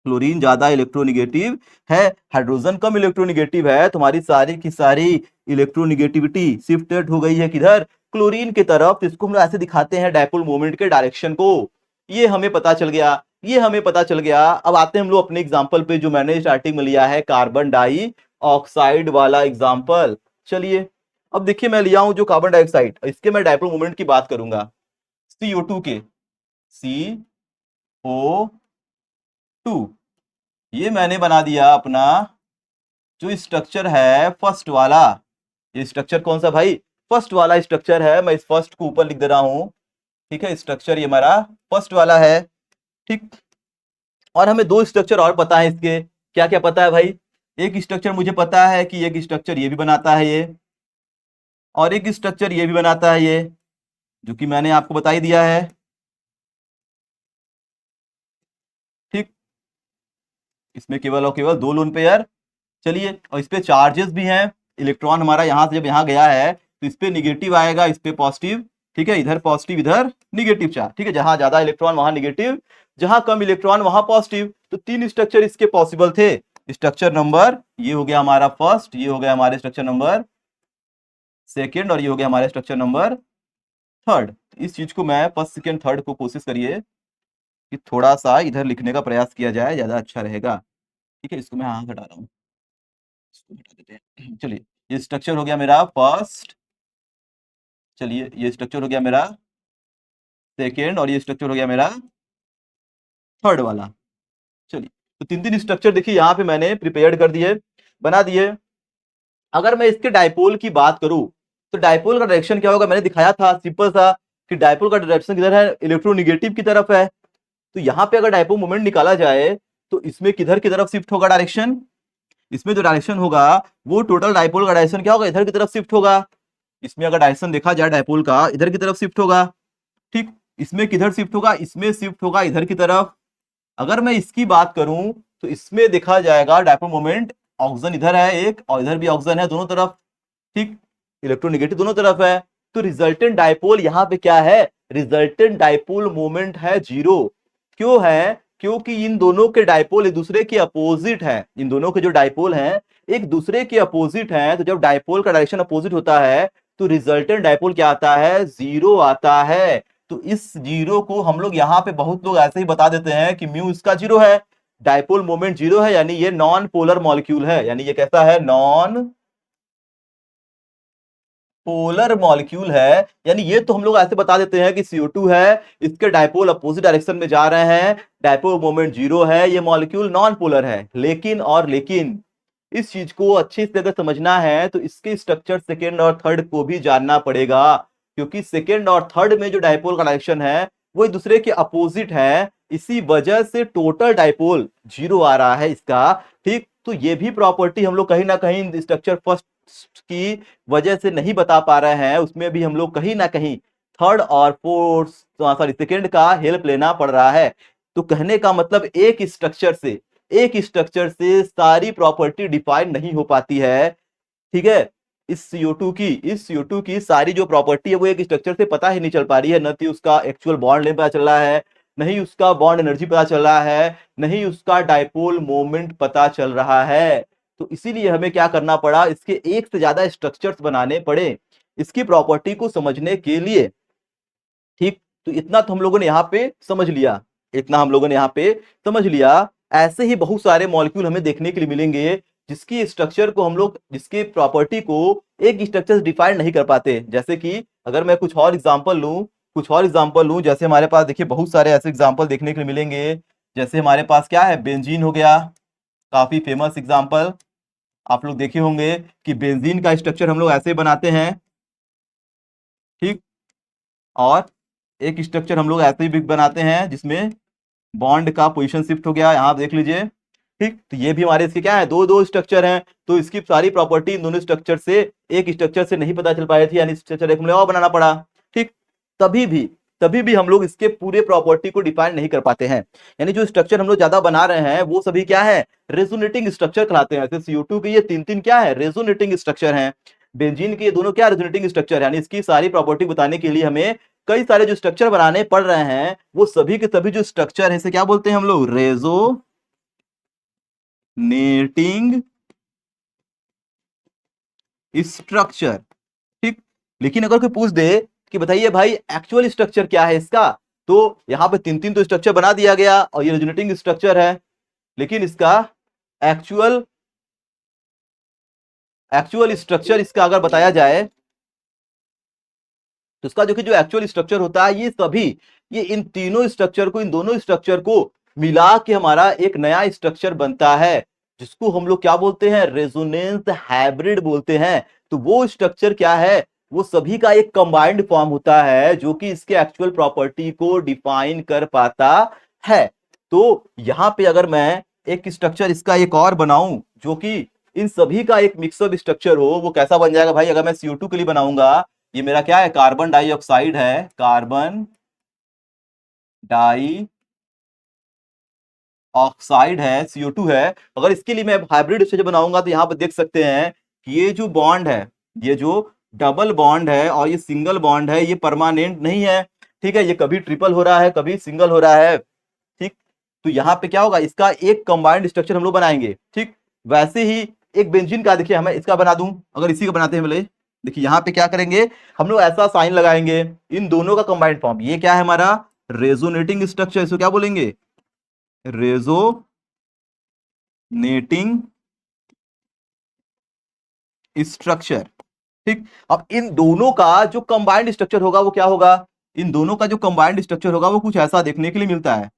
क्लोरीन ज्यादा इलेक्ट्रोनेगेटिव है। हाइड्रोजन कम इलेक्ट्रोनेगेटिव है। तुम्हारी सारी की सारी इलेक्ट्रोनेगेटिविटी शिफ्टेड हो गई है किधर? क्लोरीन की तरफ। तो इसको हम लोग ऐसे दिखाते हैं डाइपोल मोमेंट के डायरेक्शन को। ये हमें पता चल गया, ये हमें पता चल गया। अब आते हैं हम लोग अपने एग्जांपल पे, जो मैंने स्टार्टिंग में लिया है कार्बन डाई ऑक्साइड वाला एग्जांपल। चलिए, अब देखिए मैं लिया हूं जो कार्बन डाइऑक्साइड, इसके मैं डाइपोल मोमेंट की बात करूंगा। CO2 के, CO2, ये मैंने बना दिया अपना जो स्ट्रक्चर है फर्स्ट वाला। ये स्ट्रक्चर कौन सा भाई? फर्स्ट वाला स्ट्रक्चर है। मैं इस फर्स्ट को ऊपर लिख दे रहा हूं, ठीक है। स्ट्रक्चर ये हमारा फर्स्ट वाला है, ठीक। और हमें दो स्ट्रक्चर और पता है इसके। क्या क्या पता है भाई? एक स्ट्रक्चर मुझे पता है कि एक स्ट्रक्चर ये भी बनाता है ये, और एक स्ट्रक्चर ये भी बनाता है ये, जो कि मैंने आपको बता ही दिया है, ठीक। इसमें केवल और केवल दो लोन पेयर चलिए, और इस पे चार्जेस भी हैं। इलेक्ट्रॉन हमारा यहां से जब यहाँ गया है तो इस पे निगेटिव आएगा, इस पे पॉजिटिव, ठीक है, इधर पॉजिटिव इधर निगेटिव चार्ज, ठीक है, जहां ज्यादा इलेक्ट्रॉन वहां निगेटिव, जहां कम इलेक्ट्रॉन वहां पॉजिटिव। तो 3 स्ट्रक्चर इसके पॉसिबल थे। स्ट्रक्चर नंबर ये हो गया हमारा फर्स्ट, ये हो गया हमारे स्ट्रक्चर नंबर सेकेंड, और ये हो गया हमारे स्ट्रक्चर नंबर थर्ड। इस चीज को मैं फर्स्ट सेकेंड थर्ड को कोशिश करिए कि थोड़ा सा इधर लिखने का प्रयास किया जाए, ज्यादा अच्छा रहेगा। ठीक है, इसको मैं यहाँ हटा रहा हूँ, इसको हटा देते हैं। चलिए, ये स्ट्रक्चर हो गया मेरा फर्स्ट, चलिए ये स्ट्रक्चर हो गया मेरा सेकेंड, और ये स्ट्रक्चर हो गया मेरा थर्ड वाला। चलिए, तो 3 स्ट्रक्चर देखिए यहाँ पे मैंने प्रिपेयर्ड कर दिए, बना दिए। अगर मैं इसके डायपोल की बात करूं तो डायपोल का डायरेक्शन क्या होगा, मैंने दिखाया था सिंपल सा कि डायपोल का डायरेक्शन किधर है, इलेक्ट्रोनिगेटिव की तरफ है। तो यहाँ पे अगर डायपोल मोमेंट निकाला जाए तो इसमें किधर की तरफ शिफ्ट होगा डायरेक्शन, इसमें जो डायरेक्शन होगा वो टोटल डायपोल का डायरेक्शन क्या होगा, इधर की तरफ शिफ्ट होगा। इसमें अगर डायरेक्शन देखा जाए डायपोल का, इधर की तरफ शिफ्ट होगा। ठीक, इसमें किधर शिफ्ट होगा, इसमें शिफ्ट होगा इधर की तरफ। अगर मैं इसकी बात करूं तो इसमें देखा जाएगा डायपोल मोमेंट, ऑक्सीजन इधर है एक और इधर भी ऑक्सीजन है दोनों तरफ, ठीक, इलेक्ट्रोनिगेटिव दोनों तरफ है। तो रिजल्टेंट डायपोल यहाँ पे क्या है, रिजल्टेंट डायपोल मोमेंट है 0। क्यों है, क्योंकि इन दोनों के डायपोल एक दूसरे के अपोजिट है, इन दोनों के जो डायपोल हैं एक दूसरे के अपोजिट हैं। तो जब डायपोल का डायरेक्शन अपोजिट होता है तो रिजल्टेंट डायपोल क्या आता है, 0 आता है। तो इस 0 को हम लोग यहाँ पे बहुत लोग ऐसे ही बता देते हैं कि म्यू इसका 0 है, डायपोल मोमेंट 0 है, यानी ये नॉन पोलर मॉलिक्यूल है, यानी ये कैसा है, नॉन पोलर मॉलिक्यूल है। यानी ये तो हम लोग ऐसे बता देते हैं कि CO2 है, इसके डायपोल अपोजिट डायरेक्शन में जा रहे हैं, डायपोल मोमेंट 0 है, ये मॉलिक्यूल नॉन पोलर है। लेकिन और लेकिन इस चीज को अच्छे से अगर समझना है तो इसके स्ट्रक्चर सेकेंड और थर्ड को भी जानना पड़ेगा, क्योंकि सेकेंड और थर्ड में जो डायपोल का डायरेक्शन है वो एक दूसरे के अपोजिट है। इसी वजह से टोटल डायपोल 0 आ रहा है इसका। ठीक, तो ये भी प्रॉपर्टी हम लोग कहीं ना कहीं स्ट्रक्चर फर्स्ट की वजह से नहीं बता पा रहे हैं, उसमें भी हम लोग कहीं ना कहीं थर्ड और फोर्थ सॉरी सेकेंड का हेल्प लेना पड़ रहा है। तो कहने का मतलब एक स्ट्रक्चर से सारी प्रॉपर्टी डिफाइन नहीं हो पाती है। ठीक है, इस CO2 की सारी जो प्रॉपर्टी है वो एक स्ट्रक्चर से पता ही नहीं चल पा रही है। न तो उसका एक्चुअल बॉन्ड लेंथ पता चल रहा है, नहीं उसका बॉन्ड एनर्जी पता चल रहा है, नहीं उसका डायपोल मोमेंट पता चल रहा है। तो इसीलिए हमें क्या करना पड़ा, इसके एक से ज्यादा स्ट्रक्चर्स बनाने पड़े इसकी प्रॉपर्टी को समझने के लिए। ठीक, तो इतना तो हम लोगों ने यहाँ पे समझ लिया, इतना हम लोगों ने यहाँ पे समझ लिया। ऐसे ही बहुत सारे मॉलिक्यूल हमें देखने के लिए मिलेंगे जिसकी स्ट्रक्चर को हम लोग, जिसके प्रॉपर्टी को एक स्ट्रक्चर डिफाइन नहीं कर पाते। जैसे कि अगर मैं कुछ और एग्जांपल लूं, जैसे हमारे पास देखिए बहुत सारे ऐसे एग्जांपल देखने के लिए मिलेंगे। जैसे हमारे पास क्या है, बेंजीन हो गया, काफी फेमस एग्जांपल। आप लोग देखे होंगे कि बेंजीन का स्ट्रक्चर हम लोग ऐसे बनाते हैं, ठीक, और एक स्ट्रक्चर हम लोग ऐसे भी बनाते हैं जिसमें बॉन्ड का पोजीशन शिफ्ट हो गया, यहां आप देख लीजिए। ठीक, तो ये भी हमारे इसके क्या है, दो दो स्ट्रक्चर हैं। तो इसकी सारी प्रॉपर्टी इन दोनों स्ट्रक्चर से, एक स्ट्रक्चर से नहीं पता चल पाई थी, यानी स्ट्रक्चर एक और बनाना पड़ा। ठीक, तभी भी तभी भी हम लोग इसके पूरे प्रॉपर्टी को डिफाइन नहीं कर पाते हैं। यानी जो स्ट्रक्चर हम लोग ज्यादा बना रहे हैं वो सभी क्या है, रेजोनेटिंग स्ट्रक्चर कहलाते हैं। जैसे CO2 के ये तीन तीन क्या है, रेजोनेटिंग स्ट्रक्चर हैं। बेंजीन के ये दोनों क्या, रेजोनेटिंग स्ट्रक्चर, यानी इसकी सारी प्रॉपर्टी बताने के लिए हमें कई सारे जो स्ट्रक्चर बनाने पड़ रहे हैं, वो सभी के सभी जो स्ट्रक्चर है इसे क्या बोलते हैं हम लोग, रेजोनेटिंग स्ट्रक्चर। ठीक, लेकिन अगर कोई पूछ दे कि बताइए भाई एक्चुअल स्ट्रक्चर क्या है इसका, तो यहां पे तीन तीन तो स्ट्रक्चर बना दिया गया और ये रेजोनेटिंग स्ट्रक्चर है, लेकिन इसका एक्चुअल एक्चुअल स्ट्रक्चर इसका अगर बताया जाए तो इसका जो एक्चुअल स्ट्रक्चर होता है, ये इन तीनों स्ट्रक्चर को, इन दोनों स्ट्रक्चर को मिला के हमारा एक नया स्ट्रक्चर बनता है, जिसको हम लोग क्या बोलते हैं, रेजोनेंस हाइब्रिड बोलते हैं। तो वो स्ट्रक्चर क्या है, वो सभी का एक कंबाइंड फॉर्म होता है जो कि इसके एक्चुअल प्रॉपर्टी को डिफाइन कर पाता है। तो यहां पे अगर मैं एक स्ट्रक्चर इसका एक और बनाऊं जो कि इन सभी का एक मिक्सअप स्ट्रक्चर हो, वो कैसा बन जाएगा भाई, अगर मैं CO2 के लिए बनाऊंगा, ये मेरा क्या है, कार्बन डाइऑक्साइड है, कार्बन डाई ऑक्साइड है, CO2 है, अगर इसके लिए मैं हाइब्रिड स्ट्रक्चर बनाऊंगा तो यहाँ पर देख सकते हैं कि ये जो बॉन्ड है, ये जो डबल बॉन्ड है और ये सिंगल बॉन्ड है, ये परमानेंट नहीं है। ठीक है, ये कभी ट्रिपल हो रहा है, कभी सिंगल हो रहा है। ठीक, तो यहाँ पे क्या होगा, इसका एक कंबाइंड स्ट्रक्चर हम लोग बनाएंगे। ठीक, वैसे ही एक बेंजीन का देखिए, हमें इसका बना दूं, अगर इसी का बनाते हैं बोले, देखिए यहाँ पे क्या करेंगे, हम लोग ऐसा साइन लगाएंगे, इन दोनों का कंबाइंड फॉर्म, ये क्या है हमारा रेजोनेटिंग स्ट्रक्चर, इसको क्या बोलेंगे, रेजोनेटिंग स्ट्रक्चर। ठीक, अब इन दोनों का जो कंबाइंड स्ट्रक्चर होगा वो क्या होगा, इन दोनों का जो कंबाइंड स्ट्रक्चर होगा वो कुछ ऐसा देखने के लिए मिलता है।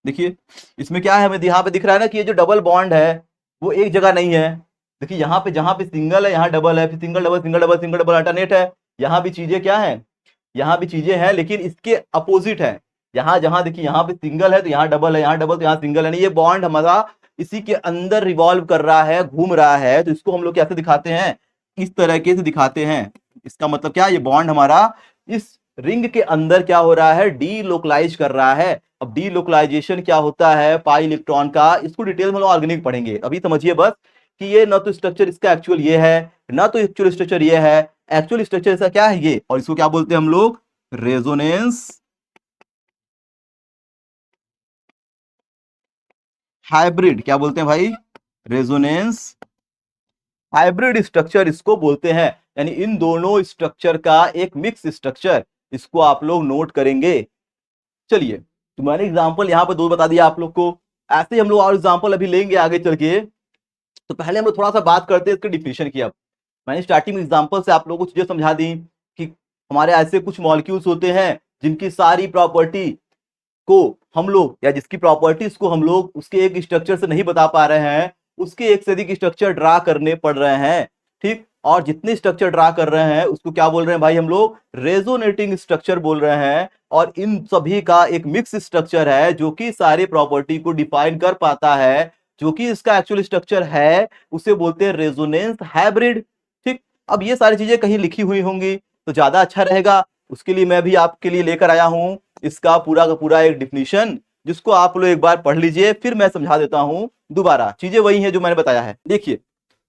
देखिए इसमें क्या है, हमें यहाँ पे दिख रहा है ना कि ये जो डबल बॉन्ड है वो एक जगह नहीं है। देखिए यहाँ पे, जहां पे सिंगल है यहाँ डबल है, फिर single double single double single double alternate है। यहाँ भी चीजें क्या है, यहाँ भी चीजें हैं, लेकिन इसके अपोजिट है। यहाँ जहां देखिए यहाँ पे सिंगल है तो यहाँ डबल है, यहाँ डबल तो यहाँ सिंगल है नहीं, ये बॉन्ड हमारा इसी के अंदर रिवॉल्व कर रहा है, घूम रहा है। तो इसको हम लोग कैसे दिखाते हैं, इस तरीके से दिखाते हैं। इसका मतलब क्या, ये बॉन्ड हमारा इस रिंग के अंदर क्या हो रहा है, डीलोकलाइज कर रहा है। अब डीलोकलाइजेशन क्या होता है पाई इलेक्ट्रॉन का, इसको डिटेल में लोग ऑर्गेनिक पढ़ेंगे, अभी समझिए बस कि ये ना तो स्ट्रक्चर इसका एक्चुअल ये है, ना तो एक्चुअल स्ट्रक्चर ये है। एक्चुअल स्ट्रक्चर इसका क्या है ये, और इसको क्या बोलते हैं हम लोग, रेजोनेंस हाइब्रिड। क्या बोलते हैं भाई, रेजोनेंस हाइब्रिड स्ट्रक्चर इसको बोलते हैं। यानी इन दोनों स्ट्रक्चर का एक मिक्स स्ट्रक्चर, इसको आप लोग नोट करेंगे। चलिए, तो मैंने एग्जांपल यहाँ पे दो बता दिया आप लोग को, ऐसे ही हम लोग और एग्जांपल अभी लेंगे आगे चल के। तो पहले हम लोग थोड़ा सा बात करते हैं इसके डिफिनेशन की। अब मैंने स्टार्टिंग में एग्जांपल से आप लोगों को चीजें समझा दी कि हमारे ऐसे कुछ मॉलिक्यूल्स होते हैं जिनकी सारी प्रॉपर्टी को हम लोग, या जिसकी प्रॉपर्टीज को हम लोग उसके एक स्ट्रक्चर से नहीं बता पा रहे हैं, उसके एक से अधिक स्ट्रक्चर ड्रा करने पड़ रहे हैं। ठीक, और जितने स्ट्रक्चर ड्रा कर रहे हैं उसको क्या बोल रहे हैं भाई, हम लोग रेजोनेटिंग स्ट्रक्चर बोल रहे हैं। और इन सभी का एक मिक्स स्ट्रक्चर है जो कि सारे प्रॉपर्टी को डिफाइन कर पाता है, जो कि इसका एक्चुअल स्ट्रक्चर है, उसे बोलते हैं रेजोनेंस हाइब्रिड। ठीक, अब ये सारी चीजें कहीं लिखी हुई होंगी तो ज्यादा अच्छा रहेगा, उसके लिए मैं भी आपके लिए लेकर आया हूं इसका पूरा का पूरा एक डिफिनीशन, जिसको आप लोग एक बार पढ़ लीजिए, फिर मैं समझा देता हूं दोबारा। चीजें वही हैं जो मैंने बताया है। देखिए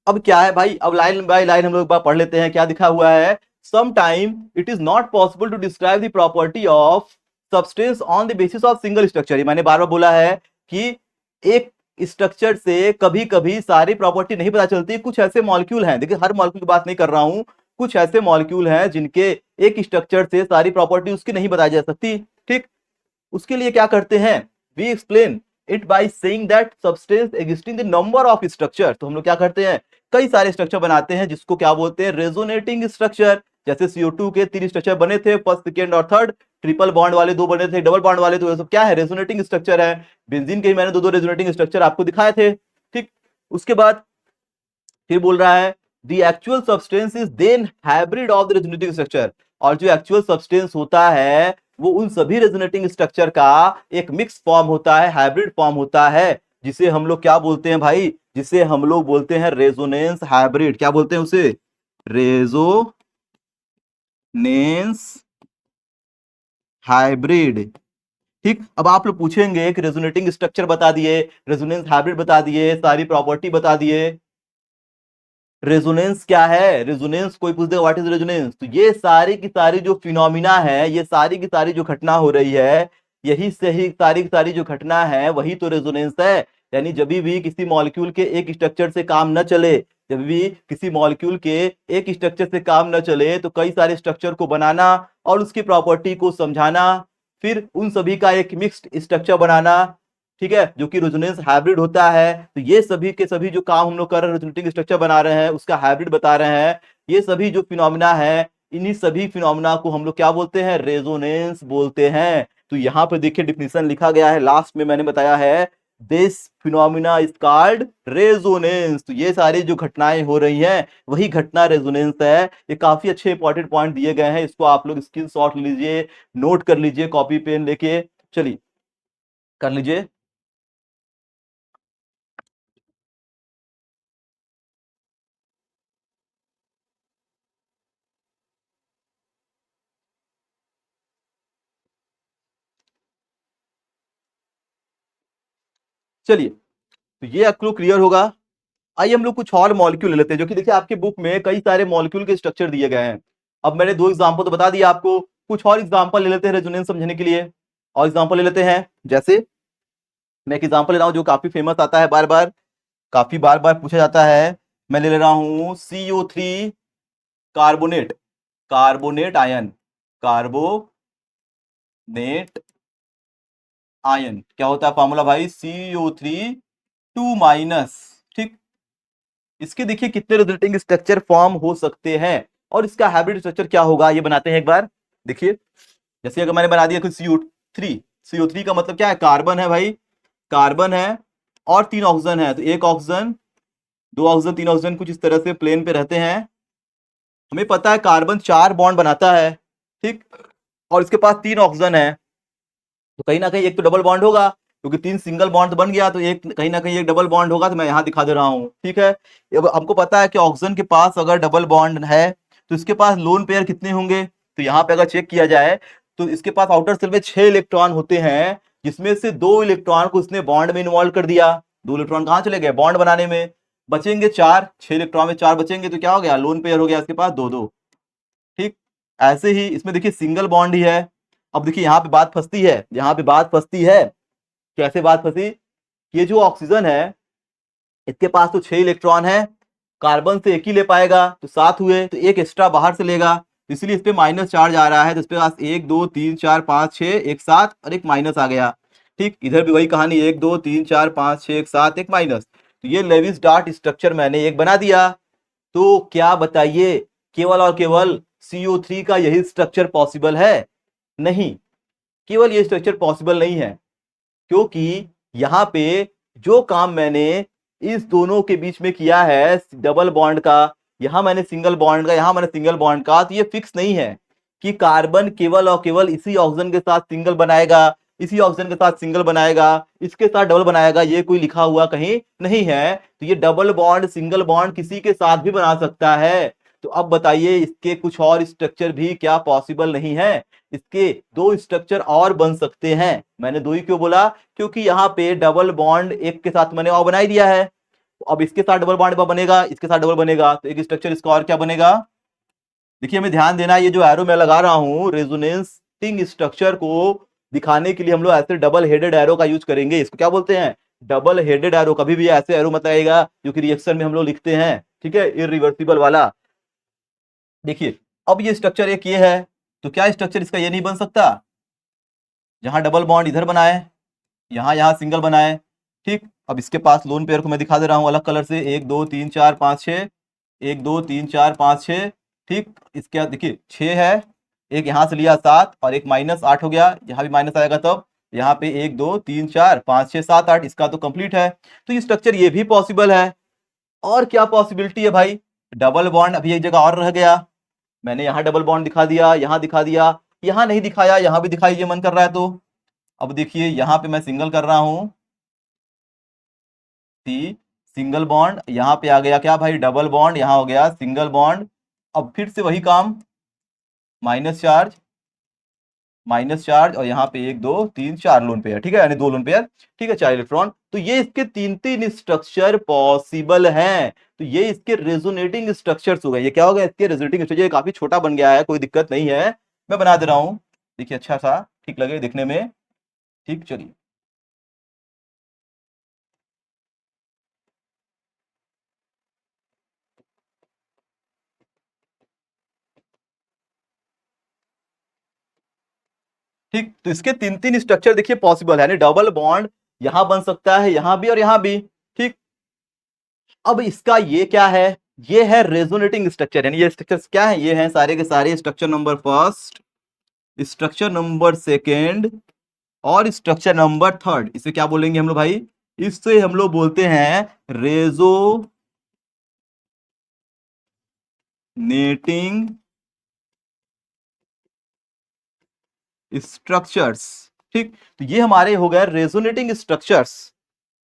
अब क्या है भाई, अब लाइन बाय लाइन हम लोग एक बार पढ़ लेते हैं। क्या लिखा हुआ है, some time it is not possible to describe the property of substance on the basis of single structure. मैंने बार बार बोला है कि एक स्ट्रक्चर से कभी कभी सारी प्रॉपर्टी नहीं पता चलती। कुछ ऐसे मॉलिक्यूल हैं, देखिए हर मॉलिक्यूल की बात नहीं कर रहा हूं, कुछ ऐसे मॉलिक्यूल हैं जिनके एक स्ट्रक्चर से सारी प्रॉपर्टी उसकी नहीं बताई जा सकती। ठीक, उसके लिए क्या करते हैं, we explain it by saying that substance existing the number of structure. तो हम लोग क्या करते हैं, कई सारे स्ट्रक्चर बनाते हैं जिसको क्या बोलते हैं, रेजोनेटिंग स्ट्रक्चर। जैसे CO2 के 3 स्ट्रक्चर बने थे, फर्स्ट सेकेंड और थर्ड, ट्रिपल बॉन्ड वाले 2 बने थे, डबल बॉन्ड वाले, तो ये सब क्या है, रेजोनेटिंग स्ट्रक्चर है। बेंजीन के ही मैंने 2 रेजोनेटिंग स्ट्रक्चर आपको दिखाए थे। ठीक, उसके बाद फिर बोल रहा है the actual substance is then hybrid of the resonating structure. और जो एक्चुअल सब्सटेंस होता है वो उन सभी रेजोनेटिंग स्ट्रक्चर का एक मिक्स फॉर्म होता है, हाइब्रिड फॉर्म होता है, जिसे हम लोग क्या बोलते हैं भाई, जिसे हम लोग बोलते हैं रेजोनेंस हाइब्रिड। क्या बोलते हैं उसे, रेजोनेंस हाइब्रिड। ठीक, अब आप लोग पूछेंगे कि रेजोनेटिंग स्ट्रक्चर बता दिए, रेजोनेंस हाइब्रिड बता दिए, सारी प्रॉपर्टी बता दिए, रेजोनेंस क्या है, रेजोनेंस कोई पूछ दे व्हाट इज रेजोनेंस, तो ये सारी की सारी जो फिनोमिना है, ये सारी की सारी जो घटना हो रही है, यही सही सारी की सारी जो घटना है वही तो रेजोनेंस है। यानी जब भी किसी मॉलिक्यूल के एक स्ट्रक्चर से काम न चले, जब भी किसी मॉलिक्यूल के एक स्ट्रक्चर से काम न चले तो कई सारे स्ट्रक्चर को बनाना और उसकी प्रॉपर्टी को समझाना, फिर उन सभी का एक मिक्स्ड स्ट्रक्चर बनाना, ठीक है, जो कि रेजोनेंस हाइब्रिड होता है। तो ये सभी के सभी जो काम हम लोग कर रहे हैं, रेजोनेटिंग स्ट्रक्चर बना रहे हैं, उसका हाइब्रिड बता रहे हैं, ये सभी जो फिनोमिना है, इन्हीं सभी फिनोमिना को हम लोग क्या बोलते हैं, रेजोनेंस बोलते हैं। तो यहाँ पे देखिए डिफिनीशन लिखा गया है, लास्ट में मैंने बताया है this phenomena is called resonance. तो ये सारी जो घटनाएं हो रही हैं वही घटना रेजोनेंस है। ये काफी अच्छे इंपॉर्टेंट पॉइंट दिए गए हैं, इसको आप लोग स्क्रीनशॉट लीजिए, नोट कर लीजिए कॉपी पेन लेके, चलिए कर लीजिए। चलिए, तो ये आपको क्लियर होगा। आइए हम लोग कुछ और मॉलिक्यूल ले लेते हैं, जो कि देखिए आपके बुक में कई सारे मॉलिक्यूल के स्ट्रक्चर दिए गए हैं। अब मैंने 2 एग्जांपल तो बता दिया आपको, कुछ और एग्जांपल ले लेते हैं रेजोनेंस समझने के लिए। और एग्जांपल ले लेते हैं, जैसे मैं एक एग्जांपल ले रहा हूं जो काफी फेमस आता है, बार बार काफी बार बार पूछा जाता है। मैं ले रहा हूं CO3 carbonate, carbonate ion, carbonate ion क्या होता है फॉर्मूला भाई, CO3 2 माइनस। ठीक, इसके देखिए कितने रिजल्टिंग स्ट्रक्चर फॉर्म हो सकते हैं और इसका हाइब्रिड स्ट्रक्चर क्या होगा, ये बनाते हैं एक बार। देखिए, जैसे अगर मैंने बना दिया कि CO3, CO3 का मतलब क्या है, कार्बन है भाई, कार्बन है और 3 ऑक्सीजन है, तो 1 ऑक्सीजन, 2 ऑक्सीजन, 3 ऑक्सीजन कुछ इस तरह से प्लेन पे रहते हैं। हमें पता है कार्बन 4 बॉन्ड बनाता है, ठीक, और इसके पास 3 ऑक्सीजन है, तो कहीं ना कहीं एक तो डबल बॉन्ड होगा, क्योंकि 3 सिंगल बॉन्ड बन गया, तो एक कहीं ना कहीं एक डबल बॉन्ड होगा, तो मैं यहां दिखा दे रहा हूं। ठीक है, अब हमको पता है कि ऑक्सीजन के पास अगर डबल बॉन्ड है तो इसके पास लोन पेयर कितने होंगे, तो यहाँ पे अगर चेक किया जाए तो इसके पास आउटर सेल में 6 इलेक्ट्रॉन होते हैं, जिसमें से 2 इलेक्ट्रॉन को इसने बॉन्ड में इन्वॉल्व कर दिया। 2 इलेक्ट्रॉन कहां चले गए, बॉन्ड बनाने में। बचेंगे 4, 6 इलेक्ट्रॉन में 4 बचेंगे, तो क्या हो गया, लोन पेयर हो गया इसके पास 2 2। ठीक, ऐसे ही इसमें देखिए सिंगल बॉन्ड ही है। अब देखिए यहाँ पे बात फंसती है, यहाँ पे बात फंसती है। कैसे बात फंसी, ये जो ऑक्सीजन है इसके पास तो 6 इलेक्ट्रॉन है, कार्बन से एक ही ले पाएगा, तो 7 हुए, तो एक एक्स्ट्रा बाहर से लेगा, तो इसलिए इस पे माइनस चार्ज आ रहा है, तो इस पे पास 1 2 3 4 5 6 एक 7 और एक माइनस आ गया। ठीक, इधर भी वही कहानी, 1 2 3 4 5 6 एक 7 एक माइनस, तो ये लेविस डार्ट स्ट्रक्चर मैंने एक बना दिया। तो क्या बताइए, केवल और केवल CO3 का यही स्ट्रक्चर पॉसिबल है? नहीं, केवल ये स्ट्रक्चर पॉसिबल नहीं है, क्योंकि यहां पे जो काम मैंने इस दोनों के बीच में किया है, डबल बॉन्ड का, यहां मैंने सिंगल बॉन्ड का, यहां मैंने सिंगल बॉन्ड का, तो ये फिक्स नहीं है कि कार्बन केवल और केवल इसी ऑक्सीजन के साथ सिंगल बनाएगा, इसी ऑक्सीजन के साथ सिंगल बनाएगा, इसके साथ डबल बनाएगा, ये कोई लिखा हुआ कहीं नहीं है। तो ये डबल बॉन्ड सिंगल बॉन्ड किसी के साथ भी बना सकता है। तो अब बताइए, इसके कुछ और स्ट्रक्चर भी क्या पॉसिबल नहीं है? इसके 2 स्ट्रक्चर और बन सकते हैं। मैंने 2 ही क्यों बोला, क्योंकि यहाँ पे डबल बॉन्ड एक के साथ मैंने और बना ही दिया है, तो अब इसके साथ डबल बॉन्ड बनेगा, इसके साथ डबल बनेगा, तो एक स्ट्रक्चर इसका और क्या बनेगा। देखिए हमें ध्यान देना है, ये जो एरो मैं लगा रहा हूं रेजोनेंसिंग स्ट्रक्चर को दिखाने के लिए हम लोग ऐसे डबल हेडेड एरो का यूज करेंगे। इसको क्या बोलते हैं, डबल हेडेड एरो। कभी भी ऐसे एरो मत आएगा जो कि रिएक्शन में हम लोग लिखते हैं, ठीक है, इरिवर्सिबल वाला। देखिए, अब ये स्ट्रक्चर एक ये है, तो क्या स्ट्रक्चर इसका ये नहीं बन सकता, जहां डबल बॉन्ड इधर बनाए, यहां यहां सिंगल बनाए। ठीक, अब इसके पास लोन पेयर को मैं दिखा दे रहा हूं अलग कलर से, 1 2 3 4 5 6, 1 2 3 4 5 6। ठीक, इसके बाद देखिए 6 है, एक यहां से लिया 7 और एक माइनस 8 हो गया, यहां भी माइनस आएगा, तब यहाँ पे 1 2 3 4 5 6 7 8, इसका तो कंप्लीट है। तो ये स्ट्रक्चर ये भी पॉसिबल है। और क्या पॉसिबिलिटी है भाई, डबल बॉन्ड अभी एक जगह और रह गया, मैंने यहाँ डबल बॉन्ड दिखा दिया, यहाँ दिखा दिया, यहाँ नहीं दिखाया, यहाँ भी दिखाई, ये मन कर रहा है तो। अब देखिए यहाँ पे मैं सिंगल कर रहा हूं, सी सिंगल बॉन्ड, यहाँ पे आ गया क्या भाई, डबल बॉन्ड, यहाँ हो गया सिंगल बॉन्ड। अब फिर से वही काम, माइनस चार्ज, माइनस चार्ज, और यहाँ पे 1 2 3 4 लोन पेयर, ठीक है, यानी 2 लोन पेयर, ठीक है, 4 इलेक्ट्रॉन। तो ये इसके 3 स्ट्रक्चर पॉसिबल हैं। तो ये इसके रेजोनेटिंग स्ट्रक्चर्स हो गए। ये क्या हो गया, इसके रेजोनेटिंग स्ट्रक्चर। ये काफी छोटा बन गया है, कोई दिक्कत नहीं है, मैं बना दे रहा हूं, देखिए अच्छा सा ठीक लगे दिखने में। ठीक, चलिए, ठीक, तो इसके 3 स्ट्रक्चर देखिए पॉसिबल है, यानी डबल बॉन्ड यहां बन सकता है, यहां भी और यहां भी। ठीक, अब इसका ये क्या है, ये है रेजोनेटिंग स्ट्रक्चर, यानी ये स्ट्रक्चर्स क्या है, ये हैं सारे के सारे structure number first, structure number second और स्ट्रक्चर नंबर थर्ड। इसे क्या बोलेंगे हम लोग भाई, इससे हम लोग बोलते हैं रेजोनेटिंग स्ट्रक्चर्स। ठीक, तो ये हमारे हो गए रेजोनेटिंग स्ट्रक्चर्स।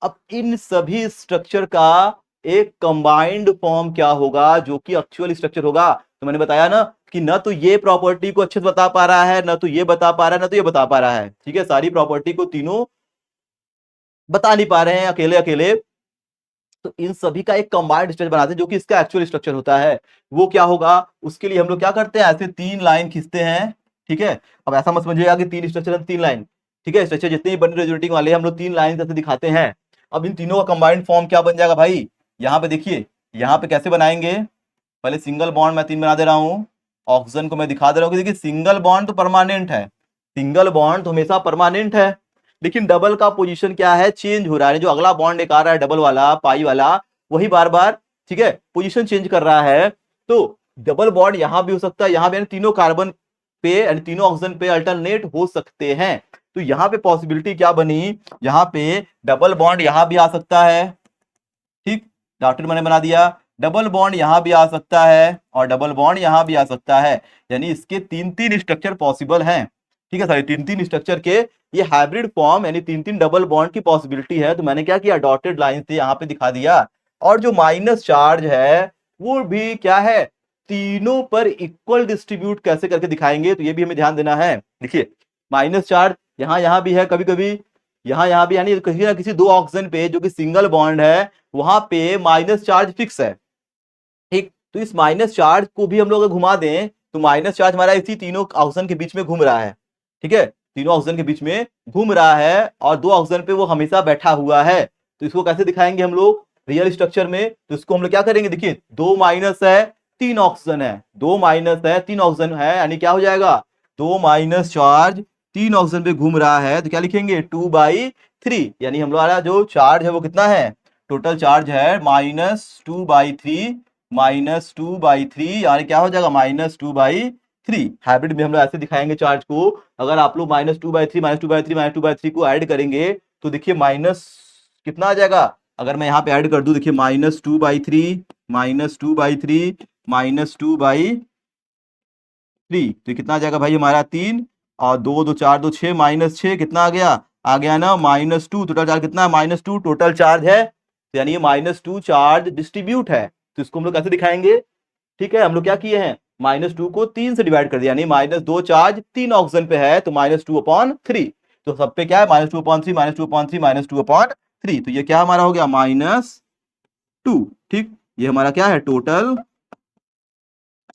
अब इन सभी स्ट्रक्चर का एक कंबाइंड फॉर्म क्या होगा, जो कि एक्चुअल स्ट्रक्चर होगा। तो मैंने बताया ना कि ना तो ये प्रॉपर्टी को अच्छे से बता पा रहा है, ना तो ये बता पा रहा है, ना तो ये बता पा रहा है। ठीक है, सारी प्रॉपर्टी को तीनों बता नहीं पा रहे हैं अकेले अकेले, तो इन सभी का एक कंबाइंड स्ट्रक्चर बनाते हैं जो कि इसका एक्चुअल स्ट्रक्चर होता है। वो क्या होगा, उसके लिए हम लोग क्या करते हैं, ऐसे 3 लाइन खींचते हैं, ठीक है। अब ऐसा मत समझिएगा कि 3 स्ट्रक्चर 3 लाइन, ठीक है। स्ट्रक्चर जितने भी बने रेजोनेटिंग वाले हम लोग 3 लाइन ऐसे दिखाते हैं। अब इन तीनों का कंबाइंड फॉर्म क्या बन जाएगा भाई, यहाँ पे देखिए, यहाँ पे कैसे बनाएंगे, पहले सिंगल बॉन्ड मैं 3 बना दे रहा हूँ, ऑक्सीजन को मैं दिखा दे रहा हूँ कि देखिए सिंगल बॉन्ड तो परमानेंट है, सिंगल बॉन्ड तो हमेशा परमानेंट है, लेकिन डबल का पोजीशन क्या है, चेंज हो रहा है। जो अगला बॉन्ड एक आ रहा है डबल वाला, पाई वाला, वही बार बार, ठीक है, पोजीशन चेंज कर रहा है। तो डबल बॉन्ड यहां भी हो सकता है, यहां भी, तीनों कार्बन पे यानी तीनों ऑक्सीजन पे अल्टरनेट हो सकते हैं। तो यहाँ पे पॉसिबिलिटी क्या बनी, यहाँ पे डबल बॉन्ड यहां भी आ सकता है, ठीक, डॉटेड मैंने बना दिया, डबल बॉन्ड यहां भी आ सकता है और डबल बॉन्ड यहां भी आ सकता है, यानी इसके 3-3 स्ट्रक्चर पॉसिबल हैं, ठीक है। सारे 3-3 स्ट्रक्चर के ये हाइब्रिड फॉर्म यानी 3-3 डबल बॉन्ड की पॉसिबिलिटी है। तो मैंने क्या किया, डॉटेड लाइन से यहाँ पे दिखा दिया। और जो माइनस चार्ज है वो भी क्या है, तीनों पर इक्वल डिस्ट्रीब्यूट कैसे करके दिखाएंगे, तो ये भी हमें ध्यान देना है। देखिए माइनस चार्ज यहाँ यहाँ भी है, कभी कभी यहाँ यहाँ भी, यानी किसी ना किसी 2 ऑक्सीजन पे जो कि सिंगल बॉन्ड है वहां पे माइनस चार्ज फिक्स है, ठीक। तो इस माइनस चार्ज को भी हम लोग घुमा दें तो माइनस चार्ज हमारा इसी तीनों ऑक्सीजन के बीच में घूम रहा है, ठीक है, तीनों ऑक्सीजन के बीच में घूम रहा है और 2 ऑक्सीजन पे वो हमेशा बैठा हुआ है। तो इसको कैसे दिखाएंगे हम लोग रियल स्ट्रक्चर में, तो इसको हम लोग क्या करेंगे, देखिए 2 माइनस है 3 ऑक्सीजन है, 2 माइनस है 3 ऑक्सीजन है, यानी क्या हो जाएगा, 2 माइनस चार्ज 3 ऑक्सीजन पे घूम रहा है, तो क्या लिखेंगे 2/3, यानी हम लोग जो चार्ज है वो कितना है, टोटल चार्ज है -2/3, -2/3, यानी क्या हो जाएगा -2/3। हाइब्रिड में हम लोग ऐसे दिखाएंगे चार्ज को। अगर आप लोग -2/3 -2/3 -2/3 को ऐड करेंगे तो देखिए माइनस कितना आ जाएगा, अगर मैं यहाँ पे ऐड कर दूं, देखिए -2/3 -2/3 -2/3, तो कितना आ जाएगा भाई हमारा 3 और 2 2 4 2 6 -6 कितना आ गया ना -2, टोटल चार्ज कितना है -2 टोटल चार्ज है, तो यानी ये -2 चार्ज डिस्ट्रीब्यूट है। तो इसको हम लोग कैसे दिखाएंगे, ठीक है, हम लोग क्या किए हैं, -2 को 3 से डिवाइड कर दिया, यानी -2 चार्ज 3 ऑक्सीजन पे है तो -2/3, तो सब पे क्या है -2/3 -2/3 -2/3, तो ये क्या हमारा हो गया -2, ठीक। ये हमारा क्या है टोटल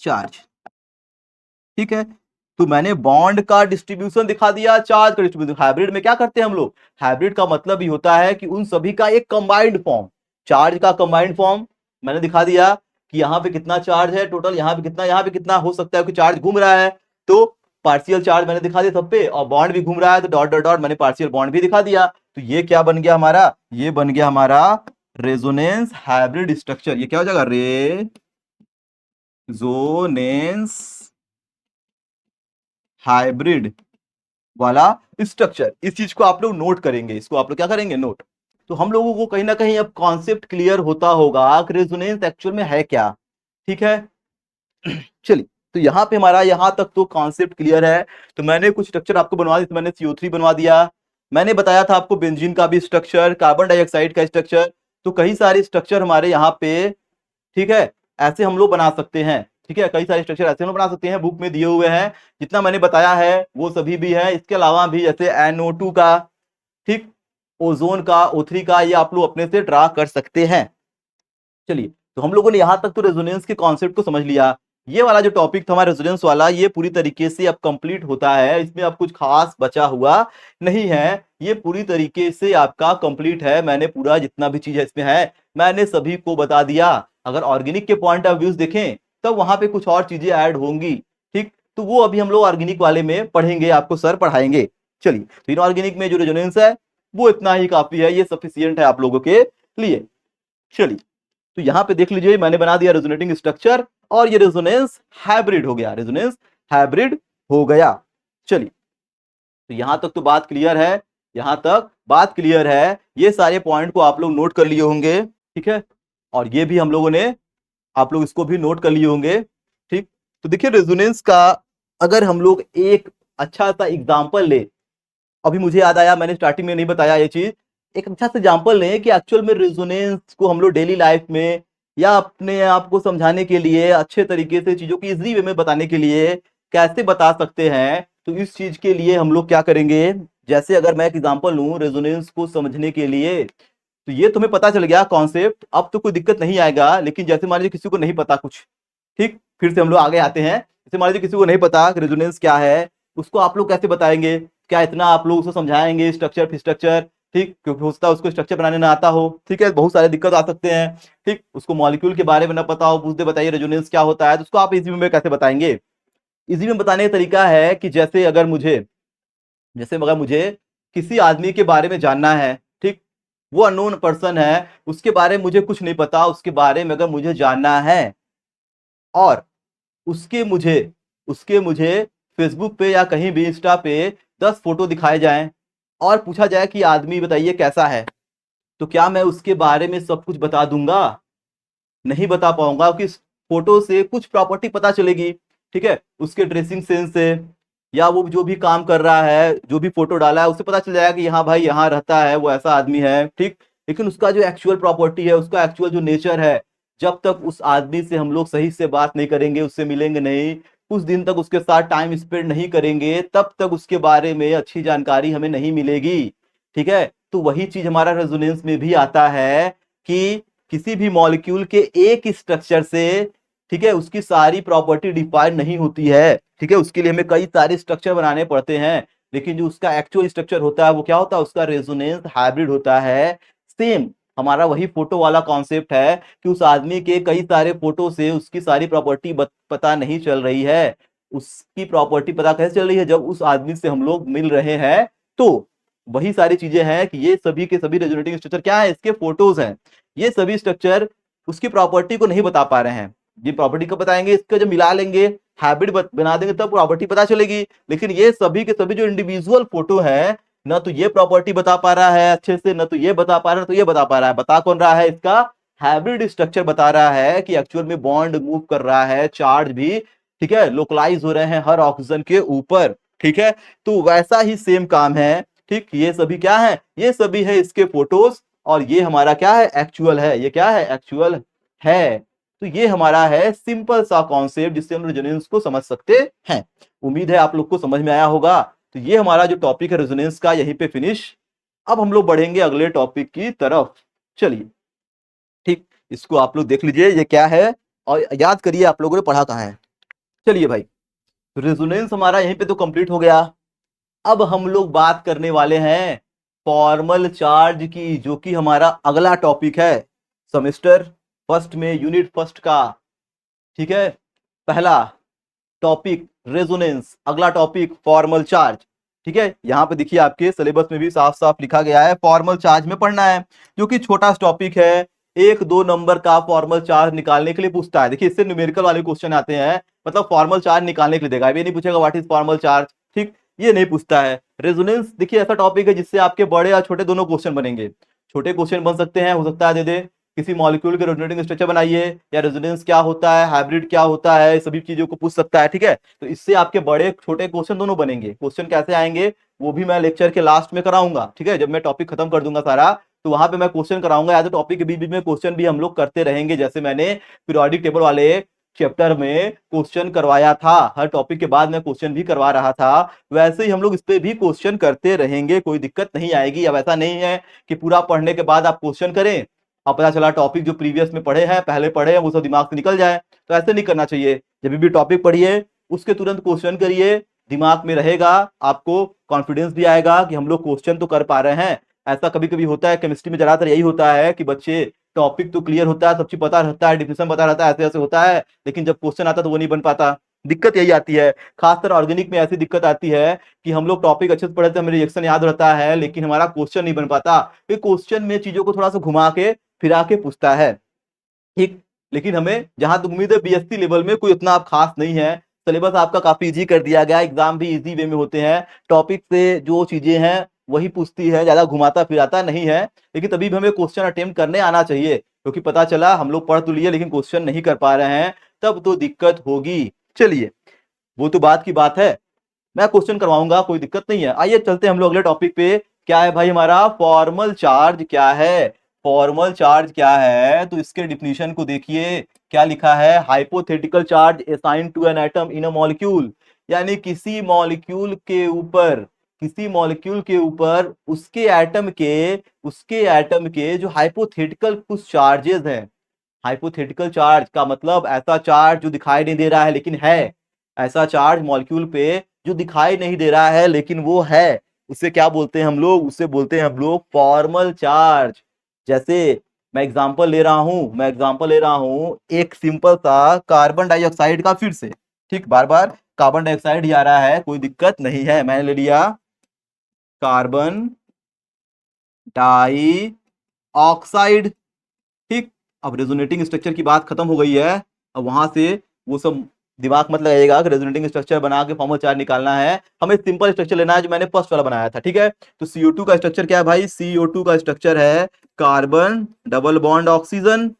चार्ज, ठीक है। तो मैंने बॉन्ड का डिस्ट्रीब्यूशन दिखा दिया, चार्ज का डिस्ट्रीब्यूशन। हाइब्रिड में क्या करते हैं हम लोग, हाइब्रिड का मतलब ही होता है कि उन सभी का एक कंबाइंड फॉर्म, चार्ज का कंबाइंड फॉर्म मैंने दिखा दिया कि यहाँ पे कितना चार्ज है टोटल, यहाँ पे कितना हो सकता है कि चार्ज घूम रहा है, तो पार्शियल चार्ज मैंने दिखा दिया सब पे, और बॉन्ड भी घूम रहा है तो डॉट डॉट डॉट मैंने पार्शियल बॉन्ड भी दिखा दिया। तो ये क्या बन गया हमारा, ये बन गया हमारा रेजोनेंस हाइब्रिड स्ट्रक्चर। ये क्या हो जाएगा, रेजोनेंस हाइब्रिड वाला स्ट्रक्चर। इस चीज को आप लोग नोट करेंगे, इसको आप लोग क्या करेंगे, नोट। तो हम लोगों को कहीं ना कहीं अब कॉन्सेप्ट क्लियर होता होगा कि रेजोनेंस एक्चुअल में है क्या, ठीक है। चलिए, तो यहाँ पे हमारा यहाँ तक तो कॉन्सेप्ट क्लियर है। तो मैंने कुछ स्ट्रक्चर आपको बनवा दिया, तो मैंने CO3 बनवा दिया, मैंने बताया था आपको बेंजीन का भी स्ट्रक्चर, कार्बन डाइऑक्साइड का स्ट्रक्चर, तो कई सारे स्ट्रक्चर हमारे यहाँ पे, ठीक है, ऐसे हम लोग बना सकते हैं, ठीक है, कई सारे स्ट्रक्चर ऐसे हम लोग बना सकते हैं, बुक में दिए हुए हैं, जितना मैंने बताया है वो सभी भी है। इसके अलावा भी जैसे NO2 का, ठीक, ओजोन का, O3 का, ये आप लोग अपने से ड्रा कर सकते हैं। चलिए, तो हम लोगों ने यहां तक तो रेजोनेंस के कॉन्सेप्ट को समझ लिया। ये वाला जो टॉपिक था हमारा रेजोनेंस वाला, ये पूरी तरीके से अब कंप्लीट होता है, इसमें अब कुछ खास बचा हुआ नहीं है, ये पूरी तरीके से आपका कंप्लीट है। मैंने पूरा जितना भी चीज है इसमें है मैंने सभी को बता दिया। अगर ऑर्गेनिक के पॉइंट ऑफ व्यू देखें तब वहां पे कुछ और चीजें ऐड होंगी, ठीक, तो वो अभी हम लोग ऑर्गेनिक वाले में पढ़ेंगे, आपको सर पढ़ाएंगे। चलिए, तो इनऑर्गेनिक में जो रेजोनेंस है वो इतना ही काफी है, ये सफिशियंट है आप लोगों के लिए। चलिए, तो यहां पे देख लीजिए मैंने बना दिया रेजोनेटिंग स्ट्रक्चर और ये रेजोनेंस हाइब्रिड हो गया, रेजोनेंस हाइब्रिड हो गया। चलिए, तो यहां तक तो बात क्लियर है, यहां तक बात क्लियर है, ये सारे पॉइंट को आप लोग नोट कर लिए होंगे, ठीक है, और ये भी हम लोगों ने, आप लोग इसको भी नोट कर लिए होंगे, ठीक। तो देखिए रेजोनेंस का अगर हम लोग एक अच्छा सा एग्जांपल ले, अभी मुझे याद आया, मैंने स्टार्टिंग में नहीं बताया ये चीज, एक अच्छा सा एग्जांपल लें कि एक्चुअल में रेजोनेंस को हम लोग डेली लाइफ में या अपने आप को समझाने के लिए, अच्छे तरीके से चीजों की इजी वे में बताने के लिए कैसे बता सकते हैं। तो इस चीज के लिए हम लोग क्या करेंगे, जैसे अगर मैं एक एग्जांपल लूं रेजोनेंस को समझने के लिए, तो ये तुम्हें पता चल गया कॉन्सेप्ट, अब तो कोई दिक्कत नहीं आएगा। लेकिन जैसे मान लीजिए किसी को नहीं पता कुछ, ठीक, फिर से हम लोग आगे आते हैं। जैसे मान लीजिए किसी को नहीं पता रेजोनेंस क्या है, उसको आप लोग कैसे बताएंगे? क्या इतना आप लोग उसको समझाएंगे स्ट्रक्चर फिर स्ट्रक्चर? ठीक, क्योंकि हो सकता है उसको स्ट्रक्चर बनाने ना आता हो, ठीक है, बहुत सारे दिक्कत आ सकते हैं। ठीक, उसको मॉलिक्यूल के बारे में ना पता हो, पूछ दे बताइए रेजोनेंस क्या होता है, तो उसको आप इजी में कैसे बताएंगे? इजी में बताने का तरीका है कि जैसे अगर मुझे किसी आदमी के बारे में जानना है, ठीक, वो अननोन पर्सन है, उसके बारे में मुझे कुछ नहीं पता, उसके बारे में अगर मुझे जानना है और उसके मुझे उसके मुझे फेसबुक पे या कहीं भी इंस्टा पे 10 फोटो दिखाए जाएं और पूछा जाए कि आदमी बताइए कैसा है, तो क्या मैं उसके बारे में सब कुछ बता दूंगा? नहीं बता पाऊंगा, क्योंकि फोटो से कुछ प्रॉपर्टी पता चलेगी, ठीक है, उसके ड्रेसिंग सेंस से, या वो जो भी काम कर रहा है, जो भी फोटो डाला है उससे पता चल जाएगा कि हाँ भाई यहाँ रहता है, वो ऐसा आदमी है, ठीक। लेकिन उसका जो एक्चुअल प्रॉपर्टी है, उसका एक्चुअल जो नेचर है, जब तक उस आदमी से हम लोग सही से बात नहीं करेंगे, उससे मिलेंगे नहीं, कुछ दिन तक उसके साथ टाइम स्पेंड नहीं करेंगे, तब तक उसके बारे में अच्छी जानकारी हमें नहीं मिलेगी, ठीक है। तो वही चीज हमारा रेजोनेंस में भी आता है कि किसी भी मॉलिक्यूल के एक स्ट्रक्चर से, ठीक है, उसकी सारी प्रॉपर्टी डिफाइन नहीं होती है, ठीक है, उसके लिए हमें कई सारे स्ट्रक्चर बनाने पड़ते हैं। लेकिन जो उसका एक्चुअल स्ट्रक्चर होता है वो क्या होता है? उसका रेजोनेंस हाइब्रिड होता है। सेम हमारा वही फोटो वाला कॉन्सेप्ट है कि उस आदमी के कई सारे फोटो से उसकी सारी प्रॉपर्टी पता नहीं चल रही है। उसकी प्रॉपर्टी पता कैसे चल रही है? जब उस आदमी से हम लोग मिल रहे हैं, तो वही सारी चीजें हैं कि ये सभी के सभी रेजोनेटिंग स्ट्रक्चर क्या है? इसके फोटोज हैं। ये सभी स्ट्रक्चर उसकी प्रॉपर्टी को नहीं बता पा रहे हैं। ये प्रॉपर्टी को बताएंगे, इसको जब मिला लेंगे, हाइब्रिड बना देंगे, तब प्रॉपर्टी पता चलेगी। लेकिन ये सभी के सभी जो इंडिविजुअल फोटो है, ना तो ये प्रॉपर्टी बता पा रहा है अच्छे से, ना तो ये बता पा रहा है, ना तो ये बता पा रहा है। बता कौन रहा है? इसका हाइब्रिड स्ट्रक्चर बता रहा है कि एक्चुअल में बॉन्ड मूव कर रहा है, चार्ज भी, ठीक है, लोकलाइज हो रहे हैं हर ऑक्सीजन के ऊपर, ठीक है। तो वैसा ही सेम काम है, ठीक। ये सभी क्या है? ये सभी है इसके फोटोज, और ये हमारा क्या है? एक्चुअल है। ये क्या है? एक्चुअल है। तो ये हमारा है सिंपल सा कॉन्सेप्ट जिससे हम रेजोनेंस को समझ सकते हैं। उम्मीद है आप लोग को समझ में आया होगा। तो ये हमारा जो टॉपिक है रेजोनेंस का, यहीं पे फिनिश। अब हम लोग बढ़ेंगे अगले टॉपिक की तरफ। चलिए, ठीक, इसको आप लोग देख लीजिए ये क्या है और याद करिए आप लोगों ने पढ़ा कहाँ है। चलिए भाई, रेजोनेंस हमारा यहीं पे तो कंप्लीट हो गया। अब हम लोग बात करने वाले हैं फॉर्मल चार्ज की, जो कि हमारा अगला टॉपिक है सेमेस्टर फर्स्ट में, यूनिट फर्स्ट का, ठीक है। पहला टॉपिक रेजोनेंस, अगला टॉपिक फॉर्मल चार्ज, ठीक है। यहां पे देखिए आपके सिलेबस में भी साफ साफ लिखा गया है फॉर्मल चार्ज में पढ़ना है, जो कि छोटा टॉपिक है। 1-2 नंबर का फॉर्मल चार्ज निकालने के लिए पूछता है। देखिए इससे न्यूमेरिकल वाले क्वेश्चन आते हैं, मतलब फॉर्मल चार्ज निकालने के लिए देगा, ये नहीं पूछेगा व्हाट इज फॉर्मल चार्ज, ठीक, ये नहीं पूछता है। रेजोनेंस देखिए ऐसा टॉपिक है जिससे आपके बड़े और छोटे दोनों क्वेश्चन बनेंगे। छोटे क्वेश्चन बन सकते हैं, हो सकता है दे दे किसी मॉलिक्यूल के रेजोनेटिंग स्ट्रक्चर बनाइए, या रेजोनेंस क्या होता है, हाइब्रिड क्या होता है, सभी चीजों को पूछ सकता है, ठीक है। तो इससे आपके बड़े छोटे क्वेश्चन दोनों बनेंगे। क्वेश्चन कैसे आएंगे वो भी मैं लेक्चर के लास्ट में कराऊंगा, ठीक है, जब मैं टॉपिक खत्म कर दूंगा सारा, तो वहां पे मैं क्वेश्चन कराऊंगा। या तो टॉपिक के बीच बीच में क्वेश्चन भी हम लोग करते रहेंगे, जैसे मैंने पीरियोडिक टेबल वाले चैप्टर में क्वेश्चन करवाया था, हर टॉपिक के बाद मैं क्वेश्चन भी करवा रहा था, वैसे ही हम लोग इस पे भी क्वेश्चन करते रहेंगे, कोई दिक्कत नहीं आएगी। अब ऐसा नहीं है कि पूरा पढ़ने के बाद आप क्वेश्चन करें और पता चला टॉपिक जो प्रीवियस में पढ़े हैं, पहले पढ़े हैं, वो सब दिमाग से निकल जाए। तो ऐसे नहीं करना चाहिए। जब भी टॉपिक पढ़िए उसके तुरंत क्वेश्चन करिए, दिमाग में रहेगा, आपको कॉन्फिडेंस भी आएगा कि हम लोग क्वेश्चन तो कर पा रहे हैं। ऐसा कभी कभी होता है केमिस्ट्री में, ज्यादातर यही होता है कि बच्चे टॉपिक तो क्लियर होता है, सब चीज पता रहता है, डिफिनेशन पता रहता है, ऐसे ऐसे होता है, लेकिन जब क्वेश्चन आता है तो वो नहीं बन पाता। दिक्कत यही आती है। खासकर ऑर्गेनिक में ऐसी दिक्कत आती है कि हम लोग टॉपिक अच्छे से पढ़ते हैं, हमें रिएक्शन याद रहता है, लेकिन हमारा क्वेश्चन नहीं बन पाता। क्वेश्चन में चीजों को थोड़ा सा घुमा के फिरा के पूछता है, ठीक। लेकिन हमें जहां तक उम्मीद है बीएससी लेवल में कोई उतना आप खास नहीं है, सिलेबस आपका काफी इजी कर दिया गया, एग्जाम भी इजी वे में होते हैं, टॉपिक से जो चीजें हैं वही पूछती है, ज्यादा घुमाता फिराता नहीं है। लेकिन तभी भी हमें क्वेश्चन अटेम्प्ट करने आना चाहिए, क्योंकि पता चला हम लोग पढ़ तो लिए लेकिन क्वेश्चन नहीं कर पा रहे हैं, तब तो दिक्कत होगी। चलिए, वो तो बात की बात है, मैं क्वेश्चन करवाऊंगा, कोई दिक्कत नहीं है। आइए चलते हैं हम लोग अगले टॉपिक पे। क्या है भाई हमारा फॉर्मल चार्ज? क्या है फॉर्मल चार्ज? क्या है तो इसके डिफिनीशन को देखिए, क्या लिखा है? Hypothetical charge assign to an atom in a molecule, यानी किसी मॉलिक्यूल के ऊपर किसी मॉलिक्यूल के ऊपर उसके एटम के जो हाइपोथेटिकल कुछ चार्जेस हैं। हाइपोथेटिकल चार्ज का मतलब ऐसा चार्ज जो दिखाई नहीं दे रहा है लेकिन है, ऐसा चार्ज मॉलिक्यूल पे जो दिखाई नहीं दे रहा है लेकिन वो है, उसे क्या बोलते हैं हम लोग? उसे बोलते हैं हम लोग फॉर्मल चार्ज। जैसे मैं एग्जांपल ले रहा हूं एक सिंपल सा कार्बन डाइऑक्साइड का, फिर से ठीक, बार बार कार्बन डाइऑक्साइड ही आ रहा है, कोई दिक्कत नहीं है, मैंने ले लिया कार्बन डाई ऑक्साइड। ठीक, अब रेजोनेटिंग स्ट्रक्चर की बात खत्म हो गई है। अब वहां से वो सब दिमाग मत लगाइएगा कि रेजोनेटिंग स्ट्रक्चर बना के फॉर्मल चार्ज निकालना है, हमें सिंपल स्ट्रक्चर लेना है जो मैंने फर्स्ट वाला बनाया था। ठीक है, तो CO2 का स्ट्रक्चर क्या है भाई? CO2 का स्ट्रक्चर है कार्बन डबल बॉन्ड ऑक्सीजन,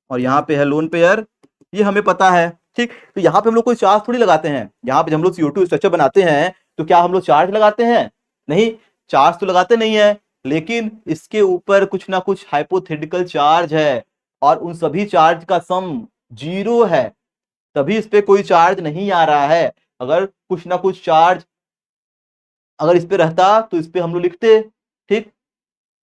और यहाँ पे है लोन पेयर, ये हमें पता है। ठीक, तो यहाँ पे हम लोग कोई चार्ज थोड़ी लगाते हैं। यहाँ पे जब हम लोग CO2 स्ट्रक्चर बनाते हैं तो क्या हम लोग चार्ज लगाते हैं? नहीं, चार्ज तो लगाते नहीं है, लेकिन इसके ऊपर कुछ ना कुछ हाइपोथेटिकल चार्ज है, और उन सभी चार्ज का सम 0 है, तभी इस पे कोई चार्ज नहीं आ रहा है। अगर कुछ ना कुछ चार्ज अगर इस पे रहता तो इस पे हम लोग लिखते। ठीक,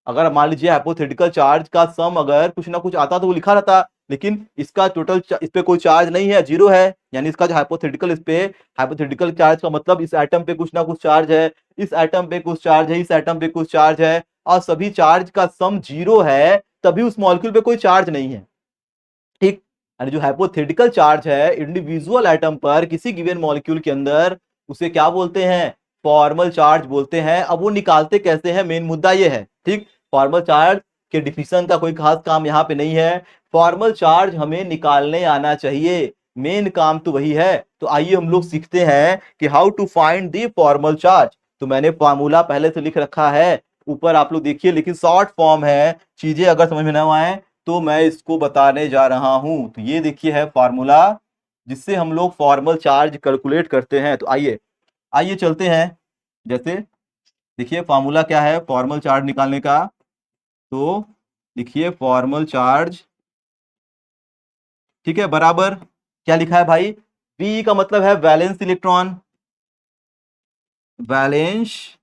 अगर मान लीजिए हाइपोथेटिकल चार्ज का सम अगर कुछ ना कुछ आता तो वो लिखा रहता, लेकिन इसका टोटल इस पे कोई चार्ज नहीं है, 0 है, यानी इसका जो हाइपोथेटिकल, इस पे हाइपोथेटिकल चार्ज का मतलब इस एटम पे कुछ ना कुछ चार्ज है, इस एटम पे कुछ चार्ज है, इस एटम पे कुछ चार्ज है, और सभी चार्ज का सम 0 है, तभी उस मॉलिक्यूल पे कोई चार्ज नहीं है। ठीक, यानी जो हाइपोथेटिकल चार्ज है इंडिविजुअल एटम पर किसी गिवन मॉलिक्यूल के अंदर, उसे क्या बोलते हैं? फॉर्मल चार्ज बोलते हैं। अब वो निकालते कैसे हैं, मेन मुद्दा ये है। ठीक, फॉर्मल चार्ज के डिफिनेशन का कोई खास काम यहाँ पे नहीं है, फॉर्मल चार्ज हमें निकालने आना चाहिए, मेन काम तो वही है। तो आइए हम लोग सीखते हैं कि how to find the formal charge. तो मैंने फॉर्मूला पहले से लिख रखा है, ऊपर आप लोग देखिए, लेकिन शॉर्ट फॉर्म है, चीजें अगर समझ में ना आए तो मैं इसको बताने जा रहा हूं। तो ये देखिए है फॉर्मूला जिससे हम लोग फॉर्मल चार्ज कैलकुलेट करते हैं। तो आइए आइए चलते हैं। जैसे देखिए फॉर्मूला क्या है फॉर्मल चार्ज निकालने का, तो लिखिए फॉर्मल चार्ज, ठीक है, बराबर क्या लिखा है भाई? V का मतलब है वैलेंस इलेक्ट्रॉन, वैलेंस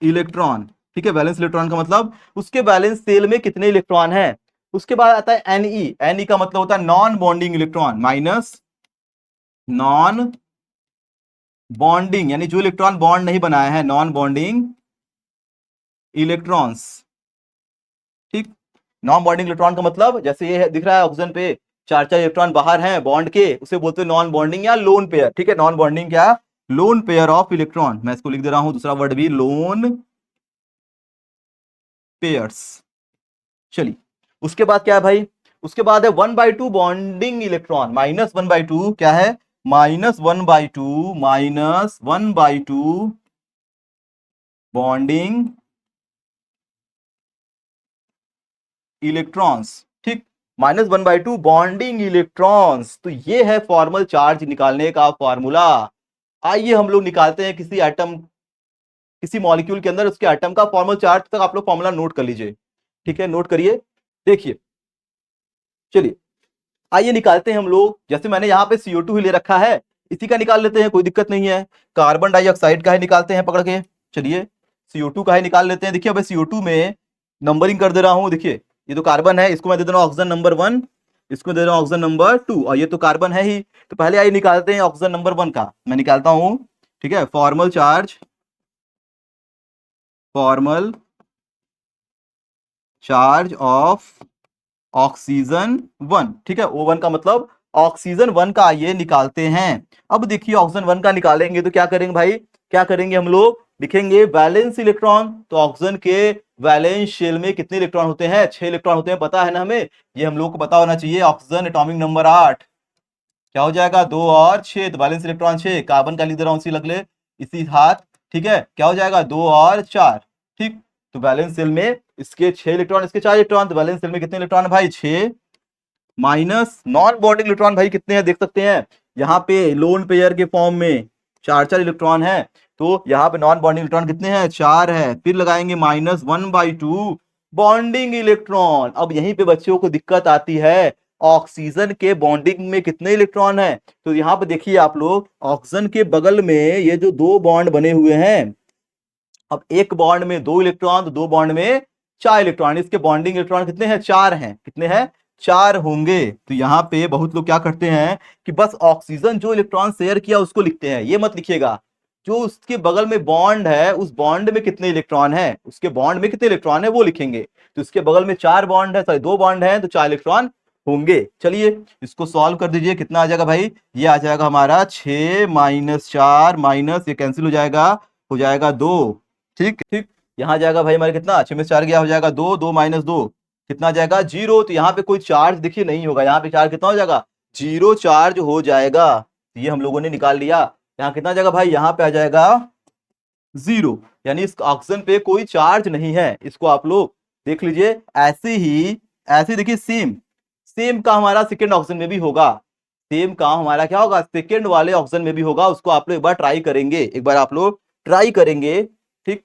इलेक्ट्रॉन, ठीक है, वैलेंस इलेक्ट्रॉन का मतलब उसके वैलेंस सेल में कितने इलेक्ट्रॉन हैं। उसके बाद आता है Ne का मतलब होता है non bonding electron, minus non bonding, यानी जो इलेक्ट्रॉन बॉन्ड नहीं बनाए हैं, नॉन बॉन्डिंग इलेक्ट्रॉन्स। ठीक, नॉन बॉन्डिंग इलेक्ट्रॉन का मतलब जैसे ये दिख रहा है ऑक्सीजन पे चार चार इलेक्ट्रॉन बाहर हैं बॉन्ड के, उसे बोलते हैं नॉन बॉन्डिंग या लोन पेयर। ठीक है, नॉन बॉन्डिंग क्या? Lone pair of electron. मैं इसको लिख दे रहा हूं दूसरा वर्ड भी, लोन पेयर्स। चलिए उसके बाद क्या है भाई? उसके बाद है 1/2 बॉन्डिंग इलेक्ट्रॉन, -1/2 क्या है? -1/2 बॉन्डिंग इलेक्ट्रॉन्स। ठीक, -1/2 बॉन्डिंग इलेक्ट्रॉन्स। तो ये है फॉर्मल चार्ज निकालने का फॉर्मूला। आइए हम लोग निकालते हैं किसी एटम, किसी मॉलिक्यूल के अंदर उसके एटम का फॉर्मल चार्ज। तक आप लोग फॉर्मूला नोट कर लीजिए। ठीक है, नोट करिए, देखिए। चलिए आइए निकालते हैं हम लोग। जैसे मैंने यहाँ पे CO2 ही ले रखा है, इसी का निकाल लेते हैं, कोई दिक्कत नहीं है। कार्बन डाइऑक्साइड का ही निकालते हैं पकड़ के। चलिए CO2 का ही निकाल लेते हैं। देखिए अब CO2 में नंबरिंग कर दे रहा हूं। देखिए ये तो कार्बन है, इसको मैं दे दे रहा हूं ऑक्सीजन नंबर 1, इसको दे रहा हूं ऑक्सीजन नंबर 2, और ये तो कार्बन है ही। तो पहले आइए निकालते हैं ऑक्सीजन नंबर 1 का, मैं निकालता हूं। ठीक है, formal charge, formal charge of oxygen 1। ठीक है, O1 का मतलब ऑक्सीजन 1 का ये निकालते हैं। अब देखिए ऑक्सीजन 1 का निकालेंगे तो क्या करेंगे भाई? क्या करेंगे हम लोग? लिखेंगे वैलेंस इलेक्ट्रॉन। तो ऑक्सीजन के वैलेंस शेल में कितने इलेक्ट्रॉन होते हैं? 6 इलेक्ट्रॉन होते हैं, पता है ना हमें, ये हम लोग को पता होना चाहिए। ऑक्सीजन एटॉमिक नंबर 8 क्या हो जाएगा? 2 और 6, तो वैलेंस इलेक्ट्रॉन 6। कार्बन का लिख दे रहा हूं इसी लगले, इसी हाथ। ठीक है, क्या हो जाएगा? 2 और 4। ठीक, तो वैलेंस सेल में इसके 6 इलेक्ट्रॉन, इसके 4 इलेक्ट्रॉन, तो वैलेंस सेल में कितने इलेक्ट्रॉन है भाई? 6। माइनस नॉन बॉन्डिंग इलेक्ट्रॉन भाई कितने हैं देख सकते हैं, यहाँ पे लोन पेयर के फॉर्म में 4 इलेक्ट्रॉन है, तो यहाँ पे नॉन बॉन्डिंग इलेक्ट्रॉन कितने हैं? 4 है। फिर लगाएंगे -1/2 बॉन्डिंग इलेक्ट्रॉन। अब यहीं पे बच्चों को दिक्कत आती है, ऑक्सीजन के बॉन्डिंग में कितने इलेक्ट्रॉन है। तो यहाँ पे देखिए आप लोग, ऑक्सीजन के बगल में ये जो दो बॉन्ड बने हुए हैं, अब एक बॉन्ड में दो इलेक्ट्रॉन तो दो बॉन्ड में चार इलेक्ट्रॉन, इसके बॉन्डिंग इलेक्ट्रॉन कितने हैं, चार हैं। कितने हैं, चार होंगे। तो यहाँ पे बहुत लोग क्या करते हैं कि बस ऑक्सीजन जो इलेक्ट्रॉन शेयर किया उसको लिखते हैं, ये मत लिखिएगा, जो उसके बगल में बॉन्ड है उस बॉन्ड में कितने इलेक्ट्रॉन है, उसके बॉन्ड में कितने इलेक्ट्रॉन है वो लिखेंगे। तो इसके बगल में चार बॉन्ड है, सॉरी दो बॉन्ड है, तो चार इलेक्ट्रॉन होंगे। चलिए इसको सॉल्व कर दीजिए, कितना आ जाएगा भाई, ये आ जाएगा हमारा 6 माइनस 4 माइनस ये कैंसिल हो जाएगा 2। ठीक ठीक, यहाँ जाएगा भाई हमारे कितना, 6 में 4 गया, हो जाएगा 2, 2 माइनस 2 कितना आ जाएगा, 0। तो यहाँ पे कोई चार्ज देखिए नहीं होगा, यहाँ पे चार्ज कितना हो जाएगा, 0 चार्ज हो जाएगा। तो ये हम लोगों ने निकाल लिया। यहाँ कितना आ जाएगा भाई, यहाँ पे आ जाएगा 0, यानी इस ऑक्सीजन पे कोई चार्ज नहीं है। इसको आप लोग देख लीजिए। ऐसे देखिए, सेम सेम का हमारा सेकेंड ऑक्सीजन में भी होगा, सेम काम हमारा क्या होगा, सेकेंड वाले ऑक्सीजन में भी होगा। उसको आप लोग एक बार ट्राई करेंगे, एक बार आप लोग ट्राई करेंगे। ठीक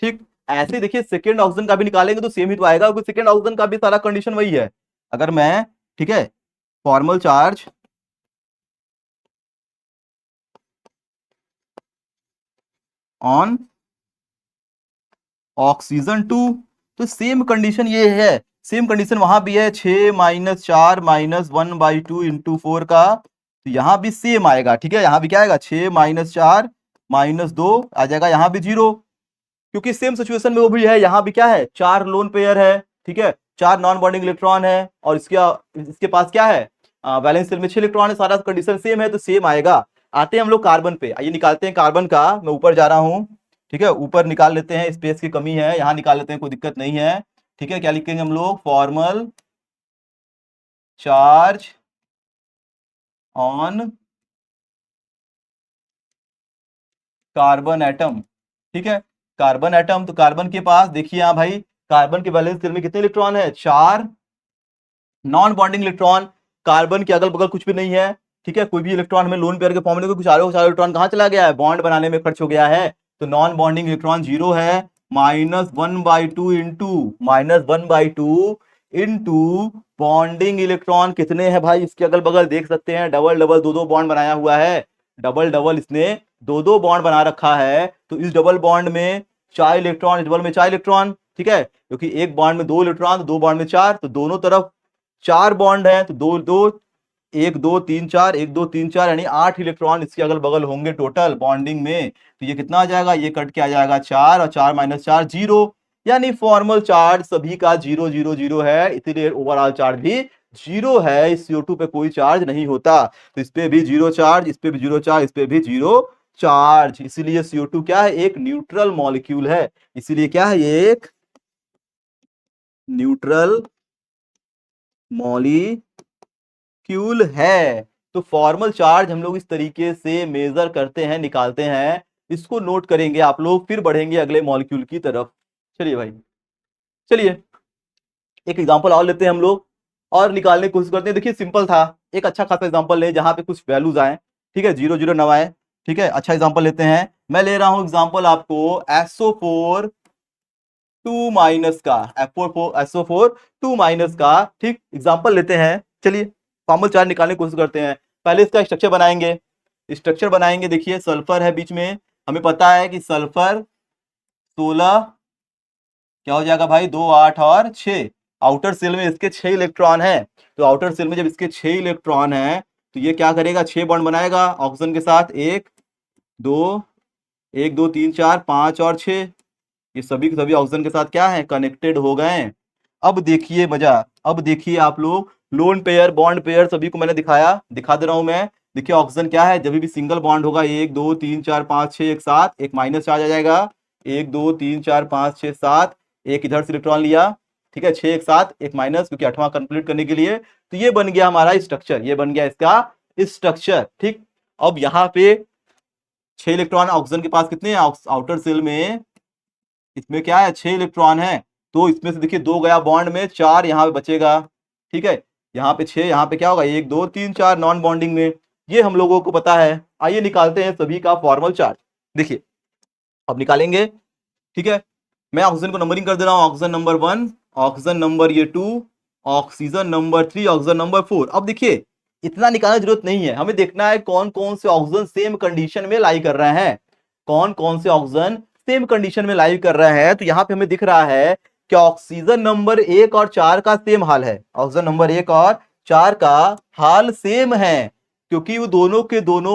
ठीक, ऐसे देखिए सेकेंड ऑक्सीजन का भी निकालेंगे तो सेम ही तो आएगा, क्योंकि सेकेंड ऑक्सीजन का भी सारा कंडीशन वही है। अगर मैं, ठीक है, फॉर्मल चार्ज ऑन ऑक्सीजन 2, तो सेम कंडीशन ये है, सेम कंडीशन वहां भी है, 6 माइनस 4 माइनस 1/2 इंटू 4 का, तो यहां भी सेम आएगा। ठीक है, यहां भी क्या आएगा, 6 माइनस 4 माइनस 2 आ जाएगा, यहां भी 0, क्योंकि सेम सिचुएशन में वो भी है। यहाँ भी क्या है, चार लोन पेयर है, ठीक है, चार नॉन बॉन्डिंग इलेक्ट्रॉन है, और इसके पास क्या है, वैलेंस शेल में 6 इलेक्ट्रॉन है, सारा कंडीशन सेम है, तो सेम आएगा। आते हैं हम लोग कार्बन पे, आइए निकालते हैं कार्बन का। मैं ऊपर जा रहा हूँ, ठीक है, ऊपर निकाल लेते हैं, स्पेस की कमी है, यहाँ निकाल लेते हैं, कोई दिक्कत नहीं है। ठीक है, क्या लिखेंगे हम लोग, formal charge on carbon atom. ठीक है, कार्बन एटम, तो कार्बन के पास देखिए यहाँ भाई, कार्बन के वैलेंस शेल में कितने इलेक्ट्रॉन है, चार नॉन बॉन्डिंग इलेक्ट्रॉन। कार्बन के अगल बगल कुछ भी नहीं है, ठीक है, कोई भी इलेक्ट्रॉन हमें लोन पेयर के फॉर्म में, कुछ चारों चारों इलेक्ट्रॉन कहाँ चला गया है, बॉन्ड बनाने में खर्च हो गया है। तो नॉन बॉन्डिंग इलेक्ट्रॉन 0 है, -1/2 इंटू -1/2 इंटू बॉन्डिंग इलेक्ट्रॉन कितने हैं भाई, इसके अगल बगल देख सकते हैं, डबल डबल दो दो बॉन्ड बनाया हुआ है, डबल डबल इसने दो दो बॉन्ड बना रखा है। तो इस डबल बॉन्ड में चार इलेक्ट्रॉन, इस डबल में चार इलेक्ट्रॉन, ठीक है, क्योंकि एक बॉन्ड में दो इलेक्ट्रॉन, तो दो बॉन्ड में चार, तो दोनों तरफ चार बॉन्ड है, तो दो दो, एक दो तीन चार, एक दो तीन चार, यानी 8 इलेक्ट्रॉन इसके अगल बगल होंगे टोटल बॉन्डिंग में। तो ये कितना आ जाएगा, ये कट के आ जाएगा 4, और 4 माइनस 4 0, यानी फॉर्मल चार्ज सभी का 0 0 0 है, इसीलिए ओवरऑल चार्ज भी 0 है। इस CO2 पे कोई चार्ज नहीं होता, तो इस पे भी 0 चार्ज, इस पे भी 0 चार्ज, इस पे भी 0 चार्ज, इसीलिए CO2 क्या है, एक न्यूट्रल मॉलिक्यूल है। इसीलिए क्या है, ये एक न्यूट्रल मॉलिक्यूल है। तो फॉर्मल चार्ज हम लोग इस तरीके से मेजर करते हैं, निकालते हैं। इसको नोट करेंगे आप लोग, फिर बढ़ेंगे अगले मॉलिक्यूल की तरफ। चलिए भाई, चलिए एक एग्जांपल और लेते हैं हम लोग, और निकालने की कोशिश करते हैं। देखिए सिंपल था, एक अच्छा खासा एग्जांपल ले जहां पे कुछ वैल्यूज आए, ठीक है, 0 0 ना आए। ठीक है, अच्छा एग्जांपल लेते हैं। मैं ले रहा हूं एग्जांपल आपको SO4 2 माइनस का, SO4 2 माइनस का। ठीक, एग्जांपल लेते हैं। चलिए फॉर्मल चार्ज निकालने की कोशिश करते हैं। पहले इसका स्ट्रक्चर बनाएंगे, स्ट्रक्चर बनाएंगे। देखिए सल्फर है बीच में, हमें पता है कि सल्फर 16, क्या हो जाएगा भाई, 2 8 और 6, आउटर सेल में इसके 6 इलेक्ट्रॉन है। तो आउटर सेल में जब इसके 6 इलेक्ट्रॉन है, तो ये क्या करेगा, 6 बॉन्ड बनाएगा ऑक्सीजन के साथ, 1 2 1 2 3 4 5 और 6, ये सभी के सभी ऑक्सीजन के साथ क्या है, कनेक्टेड हो गए हैं। अब देखिए मजा, अब देखिए आप लोग, लोन पेयर बॉन्ड पेयर सभी को मैंने दिखा दे रहा हूं मैं। देखिए ऑक्सीजन क्या है, जब भी सिंगल बॉन्ड होगा, 1 2 3 4 5 6 एक साथ, एक माइनस चार्ज आ जाएगा, 1 2 3 4 5 6 7, एक इधर से इलेक्ट्रॉन लिया, ठीक है, 6 एक साथ, एक माइनस, क्योंकि 8वां कंप्लीट करने के लिए। तो ये बन गया हमारा स्ट्रक्चर, ये बन गया इसका स्ट्रक्चर। ठीक, अब यहाँ पे 6 इलेक्ट्रॉन ऑक्सीजन के पास कितने हैं, आउटर सेल में इसमें क्या है, 6 इलेक्ट्रॉन है, तो इसमें से देखिए 2 गया बॉन्ड में, 4 यहाँ पे बचेगा। ठीक है, यहाँ पे 6, यहाँ पे क्या होगा, 1 2 3 4 नॉन बॉन्डिंग में, ये हम लोगों को पता है। आइए निकालते हैं सभी का फॉर्मल चार्ज। देखिए अब निकालेंगे, ठीक है, मैं ऑक्सीजन को नंबरिंग कर दे रहा हूँ, ऑक्सीजन नंबर 1, ऑक्सीजन नंबर ये 2, ऑक्सीजन नंबर 3, ऑक्सीजन नंबर 4। अब देखिए इतना निकालने की जरूरत नहीं है, हमें देखना है कौन कौन से ऑक्सीजन सेम कंडीशन में लाई कर रहे हैं, कौन कौन से ऑक्सीजन सेम कंडीशन में लाई कर रहे हैं। तो यहाँ पे हमें दिख रहा है कि ऑक्सीजन नंबर 1 और 4 का सेम हाल है, ऑक्सीजन नंबर 1 और 4 का हाल सेम है, क्योंकि वो दोनों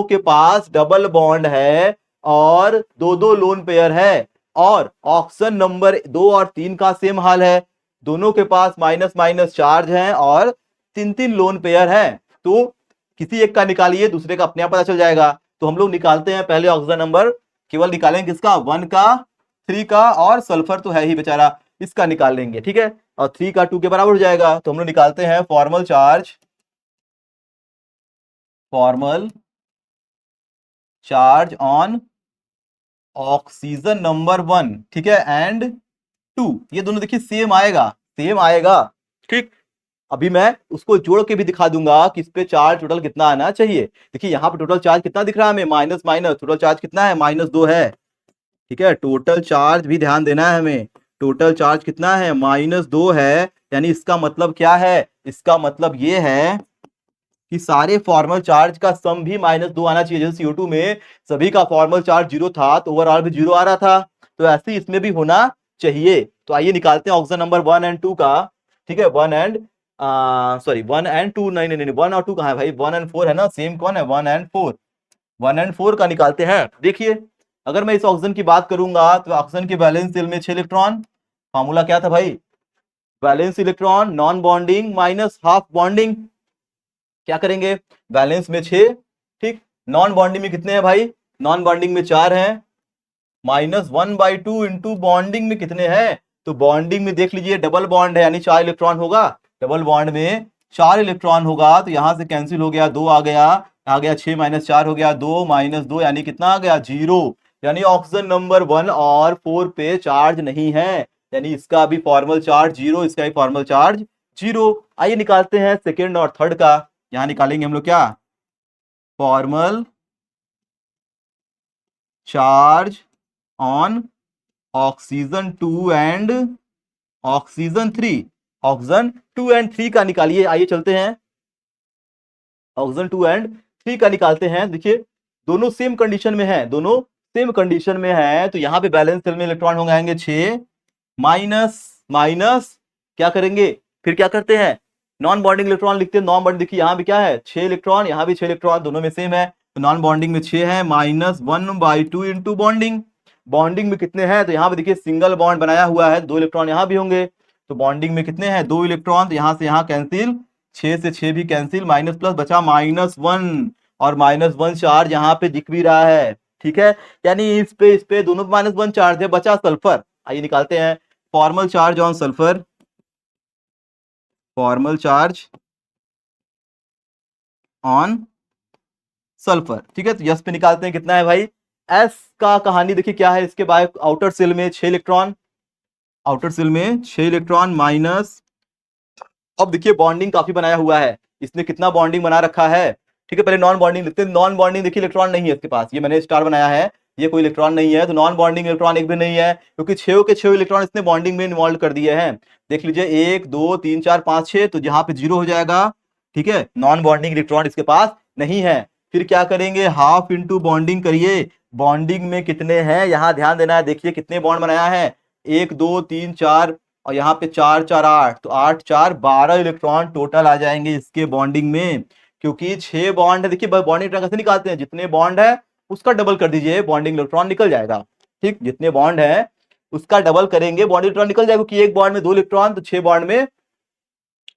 के पास डबल बॉन्ड है और दो दो लोन पेयर है। और ऑक्सीजन नंबर 2 और 3 का सेम हाल है, दोनों के पास माइनस माइनस चार्ज है और तीन तीन लोन पेयर है। तो किसी एक का निकालिए, दूसरे का अपने आप पता चल जाएगा। तो हम लोग निकालते हैं पहले ऑक्सीजन नंबर, केवल निकालेंगे किसका, 1 का, 3 का, और सल्फर तो है ही बेचारा, इसका निकाल लेंगे, ठीक है। और 3 का 2 के बराबर हो जाएगा। तो हम लोग निकालते हैं formal charge on oxygen number 1, ठीक है, एंड 2। ये दोनों देखिए सेम आएगा, ठीक। अभी मैं उसको जोड़ के भी दिखा दूंगा कि इस पे चार्ज टोटल कितना आना चाहिए। देखिए यहाँ पे टोटल चार्ज कितना दिख रहा है हमें, माइनस माइनस, टोटल चार्ज कितना है, -2 है, ठीक है। टोटल चार्ज भी ध्यान देना है हमें, टोटल चार्ज कितना है, -2 है। यानी इसका मतलब क्या है, इसका मतलब ये है कि सारे फॉर्मल चार्ज का सम भी -2 आना चाहिए। जैसे CO2 में सभी का फॉर्मल चार्ज 0 था तो ओवरऑल भी 0 आ रहा था, तो ऐसे ही इसमें भी होना चाहिए। तो आइए निकालते हैं ऑक्सीजन नंबर 1 एंड 2 का, ठीक है। 1 एंड 2, नहीं नहीं नहीं, 1 और 2 कहाँ है भाई, 1 एंड 4 है ना, सेम कौन है, 1 एंड 4, 1 एंड 4 का निकालते हैं। देखिए अगर मैं इस ऑक्सीजन की बात करूंगा तो ऑक्सीजन के वैलेंस शेल में 6 इलेक्ट्रॉन, फार्मूला क्या था भाई, valence electron non bonding minus half bonding. क्या करेंगे, बैलेंस में 6, ठीक, नॉन बॉन्डिंग में कितने हैं भाई, नॉन बॉन्डिंग में 4 हैं, -1/2 इंटू बॉन्डिंग में कितने हैं, तो बॉन्डिंग में देख लीजिए डबल बॉन्ड है यानी 4 इलेक्ट्रॉन होगा, डबल बॉन्ड में 4 इलेक्ट्रॉन होगा। तो यहां से कैंसिल हो गया, 2 आ गया 6 - 4 हो गया 2 - 2 यानी कितना आ गया, 0। यानी ऑक्सीजन नंबर 1 और 4 पे चार्ज नहीं है, यानी इसका भी फॉर्मल चार्ज 0, इसका भी फॉर्मल चार्ज 0। आइए निकालते हैं सेकेंड और थर्ड का। यहां निकालेंगे हम लोग क्या, formal charge on oxygen 2 and oxygen 3। Oxygen 2 and 3 का निकालिए, आइए चलते हैं, ऑक्सीजन 2 एंड 3 का निकालते हैं। देखिए दोनों सेम कंडीशन में है, दोनों सेम कंडीशन में है। तो यहां पे बैलेंस सेल में इलेक्ट्रॉन होंगे आएंगे 6, माइनस माइनस, क्या करेंगे, फिर क्या करते हैं, नॉन बॉन्डिंग इलेक्ट्रॉन लिखते हैं। नॉन बॉन्डिंग देखिए यहाँ भी क्या है, 6 इलेक्ट्रॉन, यहाँ भी 6 इलेक्ट्रॉन, दोनों में सेम है। तो नॉन बॉन्डिंग में 6 है, -1/2 इंटू बॉन्डिंग, बॉन्डिंग में कितने हैं, तो यहाँ पे देखिए सिंगल बॉन्ड बनाया हुआ है, 2 इलेक्ट्रॉन यहाँ भी होंगे। तो बॉन्डिंग में कितने हैं, 2 इलेक्ट्रॉन, तो यहाँ से यहाँ कैंसिल, 6 से 6 भी कैंसिल, माइनस प्लस बचा -1, और -1 चार्ज यहाँ पे दिख भी रहा है, ठीक है। यानी इस पे दोनों पे -1 चार्ज है, बचा सल्फर। आइए निकालते हैं formal charge on sulphur, formal charge on sulphur, ठीक है। तो यस पे निकालते हैं, कितना है भाई, एस का कहानी देखिए क्या है, इसके बाद आउटर सेल में 6 इलेक्ट्रॉन, आउटर सेल में 6 इलेक्ट्रॉन माइनस, अब देखिए बॉन्डिंग काफी बनाया हुआ है, इसने कितना बॉन्डिंग बना रखा है, ठीक है। पहले नॉन बॉन्डिंग लिखते हैं, नॉन बॉन्डिंग देखिए इलेक्ट्रॉन नहीं है इसके पास, ये मैंने स्टार बनाया है, ये कोई इलेक्ट्रॉन नहीं है। तो नॉन बॉन्डिंग इलेक्ट्रॉन एक भी नहीं है, क्योंकि 6 के 6 इलेक्ट्रॉन इसने बॉन्डिंग में इन्वॉल्व कर दिए हैं। देख लीजिए 1 2 3 4 5 6, तो जहां पे 0 हो जाएगा, ठीक है, नॉन बॉन्डिंग इलेक्ट्रॉन इसके पास नहीं है। फिर क्या करेंगे, हाफ इंटू बॉन्डिंग करिए, बॉन्डिंग में कितने हैं, यहां ध्यान देना है, देखिए कितने बॉन्ड बनाया है, 1 2 3 4, और यहाँ पे 4 4 8, तो 8 4 12 इलेक्ट्रॉन टोटल आ जाएंगे इसके बॉन्डिंग में, क्योंकि 6 बॉन्ड है। देखिए बॉन्डिंग इलेक्ट्रॉन कैसे निकालते हैं, जितने बॉन्ड है उसका डबल कर दीजिए, बॉन्डिंग इलेक्ट्रॉन निकल जाएगा, ठीक, जितने बॉन्ड है उसका डबल करेंगे, बॉन्डिंग इलेक्ट्रॉन निकल जाएगा, क्योंकि एक बॉन्ड में 2 इलेक्ट्रॉन, तो 6 बॉन्ड में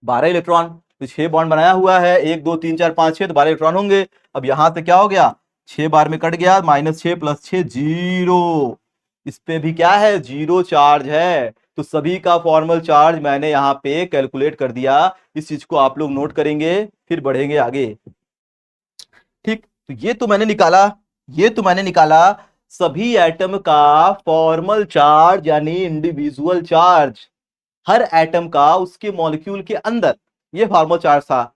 12 इलेक्ट्रॉन, तो 6 बॉन्ड बनाया हुआ है, 1 2 3 4 5 6, तो 12 इलेक्ट्रॉन होंगे। अब यहां से क्या हो गया, 6 बार में कट गया, -6 + 6 0, इस पे भी क्या है, 0 चार्ज है। तो सभी का फॉर्मल चार्ज मैंने यहाँ पे कैलकुलेट कर दिया, इस चीज को आप लोग नोट करेंगे, फिर बढ़ेंगे आगे, ठीक। तो ये तो मैंने निकाला सभी एटम का फॉर्मल चार्ज यानी इंडिविजुअल चार्ज, हर एटम का उसके मॉलिक्यूल के अंदर, ये फॉर्मल चार्ज था।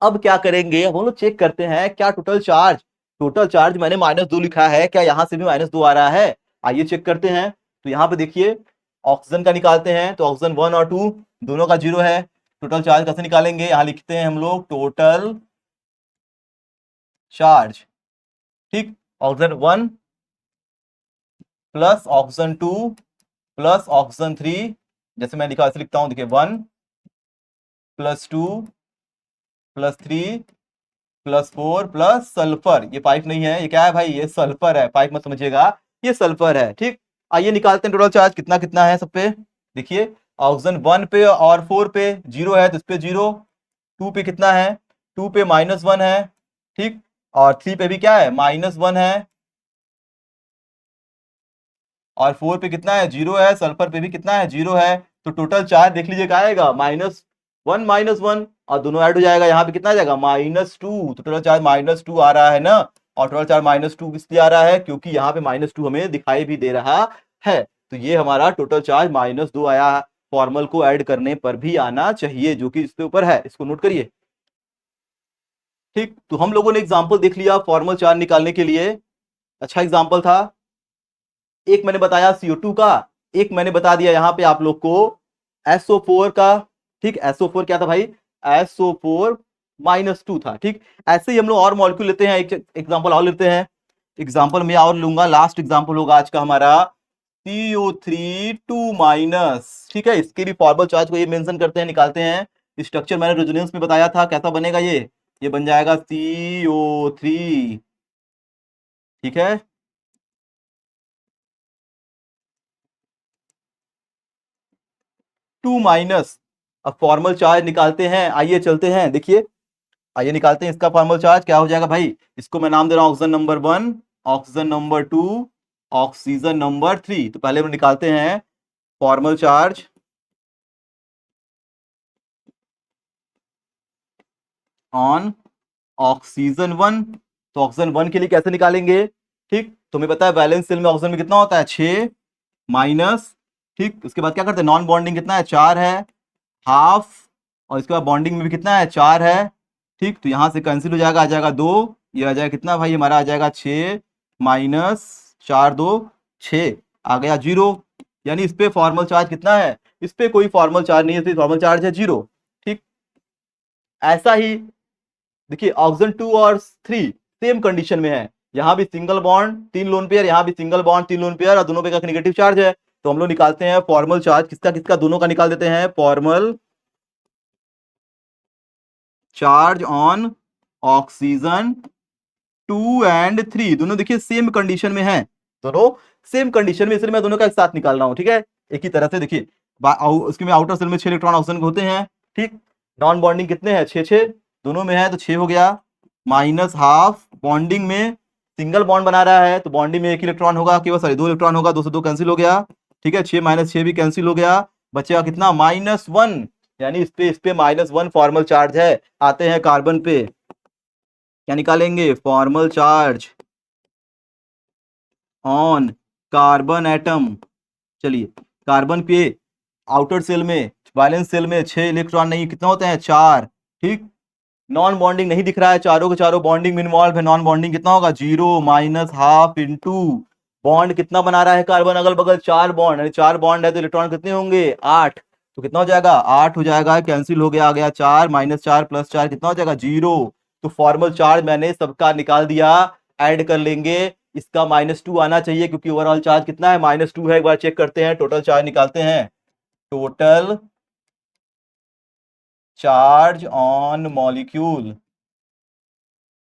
अब क्या करेंगे, अब हम लोग चेक करते हैं क्या टोटल चार्ज मैंने -2 लिखा है, क्या यहां से भी -2 आ रहा है, आइए चेक करते हैं। तो यहां पे देखिए ऑक्सीजन का निकालते हैं, तो ऑक्सीजन 1 और 2 दोनों का 0 है, टोटल चार्ज कैसे निकालेंगे, यहां लिखते हैं हम लोग टोटल चार्ज, ठीक, oxygen 1 plus oxygen 2 plus oxygen 3, जैसे मैं लिखा ऐसे लिखता हूं, देखिए 1 plus 2 plus 3 plus 4 plus sulphur, ये पाइप नहीं है, ये क्या है भाई, ये सल्फर है, पाइप मत समझिएगा, ये सल्फर है, ठीक। आइए निकालते हैं टोटल चार्ज कितना कितना है सब पे। देखिए ऑक्सीजन 1 पे और 4 पे 0 है, तो इस पे 0, 2 पे कितना है, 2 पे -1 है, ठीक, और 3 पे भी क्या है, -1 है, और 4 पे कितना है, 0 है, सल्फर पे भी कितना है, 0 है। तो टोटल चार्ज देख लीजिए क्या आएगा, -1 और दोनों ऐड हो जाएगा, यहाँ पे कितना आ जाएगा, -2, तो टोटल चार्ज -2 आ रहा है ना। और टोटल चार्ज -2 किस लिए आ रहा है, क्योंकि यहाँ पे -2 हमें दिखाई भी दे रहा है, तो ये हमारा टोटल चार्ज -2 आया है। फॉर्मल को ऐड करने पर भी आना चाहिए, जो कि इसके ऊपर है, इसको नोट करिए, ठीक। तो हम लोगों ने एग्जाम्पल देख लिया फॉर्मल चार्ज निकालने के लिए, अच्छा एग्जाम्पल था। एक मैंने बताया CO2 का, एक मैंने बता दिया यहाँ पे आप लोग को SO4 का, ठीक। SO4 क्या था भाई, SO4 -2 था, ठीक। ऐसे ही हम लोग और मॉलिक्यूल लेते हैं, एक एग्जांपल और लेते हैं, एग्जांपल मैं और लूंगा, लास्ट एग्जांपल होगा आज का हमारा CO3 2-, ठीक है। इसके भी फॉर्मल चार्ज को ये मेंशन करते हैं, निकालते हैं। स्ट्रक्चर मैंने रेजोनेंस में बताया था, कैसा बनेगा ये बन जाएगा CO3, ठीक है। -2, अब फॉर्मल चार्ज निकालते हैं, आइए चलते हैं, देखिए आइए निकालते हैं इसका फॉर्मल चार्ज, क्या हो जाएगा भाई, इसको मैं नाम दे रहा हूं oxygen number 1, oxygen number 2, oxygen number 3। तो पहले हम निकालते हैं फॉर्मल चार्ज ऑन ऑक्सीजन 1। तो ऑक्सीजन 1 के लिए कैसे निकालेंगे, ठीक, तुम्हें पता है वैलेंस शेल में ऑक्सीजन में कितना होता है, 6 माइनस, ठीक। उसके बाद क्या करते हैं, नॉन बॉन्डिंग कितना है, 4 है, हाफ, और इसके बाद बॉन्डिंग में भी कितना है, 4 है, ठीक। तो यहां से कैंसिल हो जाएगा, आ जाएगा 2, ये आ जाएगा कितना भाई हमारा, आ जाएगा 6 माइनस 4 2 6, आ गया 0। यानी इस पे फॉर्मल चार्ज कितना है, इस पे कोई फॉर्मल चार्ज नहीं है, फॉर्मल चार्ज है 0, ठीक। ऐसा ही देखिए ऑक्सीजन 2 और 3 सेम कंडीशन में है, यहां भी सिंगल बॉन्ड 3 लोन पेयर, यहां भी सिंगल बॉन्ड 3 लोन पेयर, और दोनों पे का नेगेटिव चार्ज है। तो हम लोग निकालते हैं फॉर्मल चार्ज किसका किसका, दोनों का निकाल देते हैं, formal charge on oxygen 2 and 3, दोनों देखिए सेम कंडीशन में है, दोनों सेम कंडीशन में, इसलिए मैं दोनों का एक साथ निकाल रहा हूं, ठीक है। एक ही तरह से देखिए, उसके में आउटर सेल में 6 इलेक्ट्रॉन ऑक्सीजन के होते हैं, ठीक। नॉन बॉन्डिंग कितने हैं, 6 6, दोनों में है तो 6 हो गया, माइनस हाफ, बॉन्डिंग में सिंगल बॉन्ड बना रहा है तो बॉन्डिंग में एक इलेक्ट्रॉन होगा, केवल सॉरी 2 इलेक्ट्रॉन होगा, 2 से 2 कैंसिल हो गया, ठीक है। 6 -6 भी कैंसिल हो गया, बचेगा कितना, -1, यानी इस पे -1 फॉर्मल चार्ज है। आते हैं कार्बन पे, क्या निकालेंगे, formal charge on carbon atom. चलिए कार्बन पे आउटर सेल में, वैलेंस सेल में 6 इलेक्ट्रॉन नहीं, कितना होते हैं, 4, ठीक। नॉन बॉन्डिंग नहीं दिख रहा है, चारों के चारों बॉन्डिंग में इन्वॉल्व है, नॉन बॉन्डिंग कितना होगा, 0 माइनस हाफ इंटू बॉन्ड कितना बना रहा है कार्बन अगल बगल, 4 बॉन्ड, यानी 4 बॉन्ड है तो इलेक्ट्रॉन कितने होंगे, 8, तो कितना हो जाएगा, 8 हो जाएगा, कैंसिल हो गया, आ गया 4 -4 +4 कितना हो जाएगा, 0। तो फॉर्मल चार्ज मैंने सबका निकाल दिया, ऐड कर लेंगे, इसका -2 आना चाहिए, क्योंकि ओवरऑल चार्ज कितना है, -2 है। एक बार चेक करते हैं, टोटल चार्ज निकालते हैं, टोटल चार्ज ऑन मॉलिक्यूल,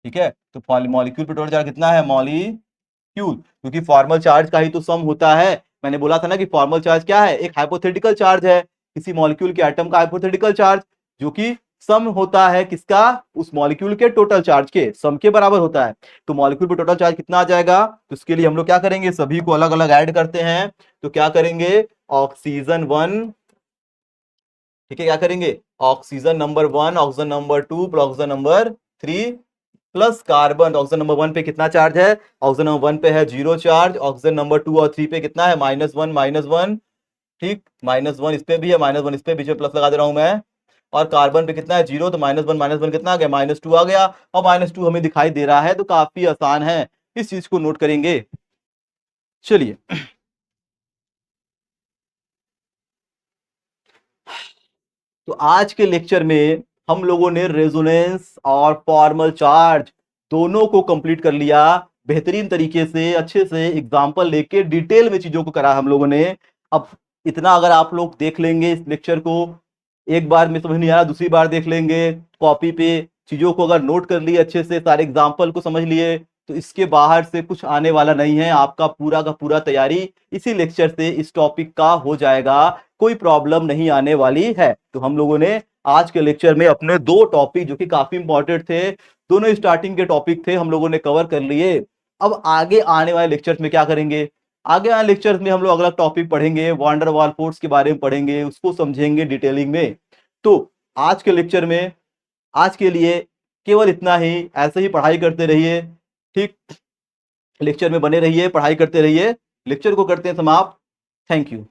ठीक है। तो मॉलिक्यूल पे टोटल चार्ज कितना है, मॉलिक्यूल, क्योंकि फॉर्मल चार्ज का ही तो सम होता है। मैंने बोला था ना कि फॉर्मल चार्ज क्या है, एक हाइपोथेटिकल चार्ज है, किसी मॉलिक्यूल के एटम का हाइपोथेटिकल चार्ज, जो कि सम होता है किसका, उस मॉलिक्यूल के टोटल चार्ज के सम के बराबर होता है। तो मॉलिक्यूल पे टोटल चार्ज कितना आ जाएगा, तो इसके लिए हम लोग क्या करेंगे, सभी को अलग अलग ऐड करते हैं। तो क्या करेंगे, ऑक्सीजन 1, ठीक है, क्या करेंगे, oxygen number 1, oxygen number 2 plus oxygen number 3 plus carbon, oxygen number 1 पे कितना चार्ज है, ऑक्सीजन नंबर 1 पे है 0 चार्ज, ऑक्सीजन नंबर 2 और 3 पे कितना है, -1, ठीक, -1 इस पे भी है, -1 इस पे भी, प्लस लगा दे रहा हूं मैं। और कार्बन पे कितना है, 0, तो -1 कितना आ गया, -2 आ गया, और -2 हमें दिखाई दे रहा है, तो काफी आसान है, इस चीज को नोट करेंगे। चलिए तो आज के लेक्चर में हम लोगों ने रेजोनेंस और फॉर्मल चार्ज दोनों को कंप्लीट कर लिया बेहतरीन तरीके से, अच्छे से एग्जांपल लेके डिटेल में चीजों को करा हम लोगों ने। अब इतना अगर आप लोग देख लेंगे इस लेक्चर को, एक बार में समझ नहीं आया दूसरी बार देख लेंगे, कॉपी पे चीजों को अगर नोट कर लिए अच्छे से, सारे एग्जाम्पल को समझ लिए, तो इसके बाहर से कुछ आने वाला नहीं है। आपका पूरा का पूरा तैयारी इसी लेक्चर से इस टॉपिक का हो जाएगा, कोई प्रॉब्लम नहीं आने वाली है। तो हम लोगों ने आज के लेक्चर में अपने दो टॉपिक जो कि काफी इंपॉर्टेंट थे, दोनों स्टार्टिंग के टॉपिक थे, हम लोगों ने कवर कर लिए। अब आगे आने वाले लेक्चर्स में क्या करेंगे, आगे आने लेक्चर्स में हम लोग अगला टॉपिक पढ़ेंगे, वांडर वाल फोर्स के बारे में पढ़ेंगे, उसको समझेंगे डिटेलिंग में। तो आज के लेक्चर में आज के लिए केवल इतना ही। ऐसे ही पढ़ाई करते रहिए, ठीक, लेक्चर में बने रहिए, पढ़ाई करते रहिए। लेक्चर को करते हैं समाप्त। Thank you.